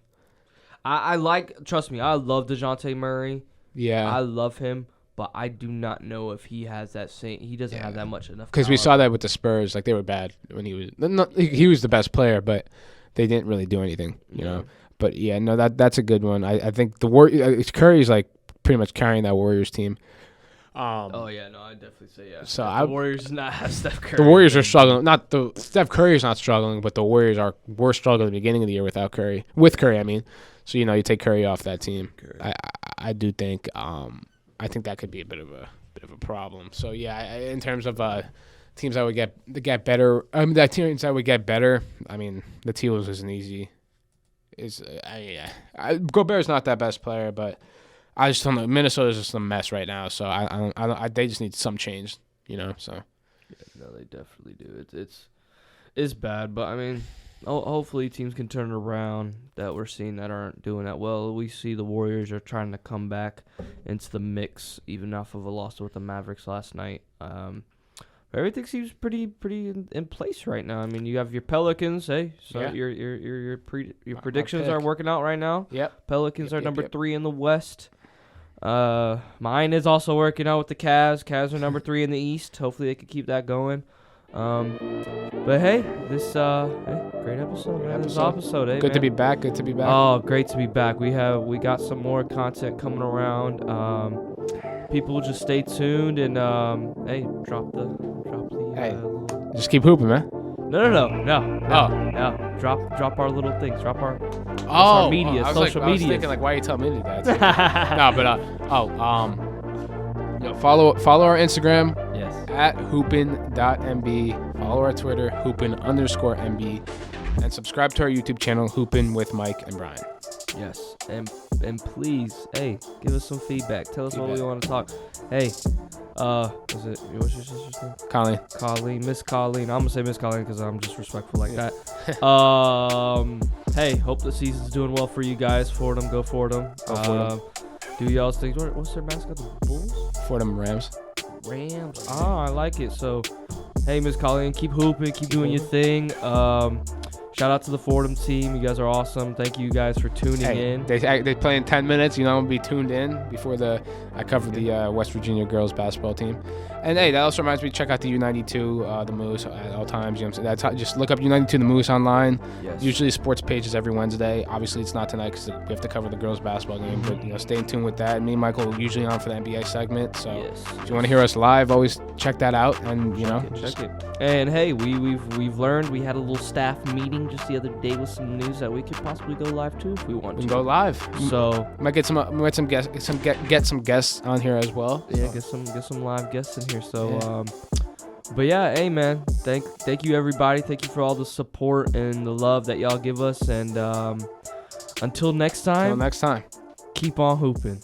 Trust me, I love DeJounte Murray. Yeah. I love him. But I do not know if he has that same. He doesn't have that much enough. Because we saw that with the Spurs, like they were bad when he was. He was the best player, but they didn't really do anything, you know. But yeah, no, that's a good one. I think Curry's like pretty much carrying that Warriors team. Oh yeah, no, I definitely say yeah. So the Warriors does not have Steph Curry. The Warriors are struggling. Steph Curry's not struggling, but the Warriors were struggling at the beginning of the year without Curry. With Curry, I mean. So you take Curry off that team. I do think. I think that could be a bit of a problem. So yeah, in terms of teams that would get better, the teams that would get better. I mean, the T-Wolves isn't easy. Gobert's not that best player, but I just don't know. Minnesota's just a mess right now, so they just need some change, So yeah, no, they definitely do. It's bad, but I mean, hopefully teams can turn around that we're seeing that aren't doing that well. We see the Warriors are trying to come back into the mix, even off of a loss with the Mavericks last night. Everything seems pretty in place right now. I mean, you have your Pelicans. Hey, so your predictions are working out right now. Yep. Pelicans are number 3 in the West. Mine is also working out with the Cavs. Cavs are number 3 in the East. Hopefully they can keep that going. But hey, this great episode, man. This episode, hey, good man. to be back. Good to be back. Oh, great to be back. We got some more content coming around. People just stay tuned and hey, drop the just keep hooping, man. No. Drop our little things. Drop our social media. I was thinking like, why are you telling me that? Follow our Instagram. Yes. At hoopin.mb. Follow our Twitter, hoopin_mb, and subscribe to our YouTube channel, Hoopin with Mike and Brian. Yes, and please, hey, give us some feedback. Tell us what we want to talk. Hey, what's your sister's name? Colleen, Miss Colleen. I'm gonna say Miss Colleen because I'm just respectful like that. Hey, hope the season's doing well for you guys. Fordham, go Fordham. Do y'all's things. What's their mascot? The Bulls? Fordham Rams. I like it. So, hey, Miss Colleen, keep hooping, keep doing your thing. Shout out to the Fordham team. You guys are awesome. Thank you guys for tuning in. They play in 10 minutes. I'm going to be tuned in before I cover the West Virginia girls basketball team. And, hey, that also reminds me to check out the U92, the Moose, at all times. You know what I'm saying? Just look up U92, the Moose online. Yes. Usually sports pages every Wednesday. Obviously, it's not tonight because we have to cover the girls basketball game. But, stay in tune with that. Me and Michael are usually on for the NBA segment. So if you want to hear us live, always check that out. And, check it. And, hey, we've learned. We had a little staff meeting just the other day with some news that we could possibly go live too if we want to. We can go live. So might get some guests on here as well. Yeah, get some live guests in here. So but yeah, hey man, thank you everybody. Thank you for all the support and the love that y'all give us. And until next time, keep on hooping.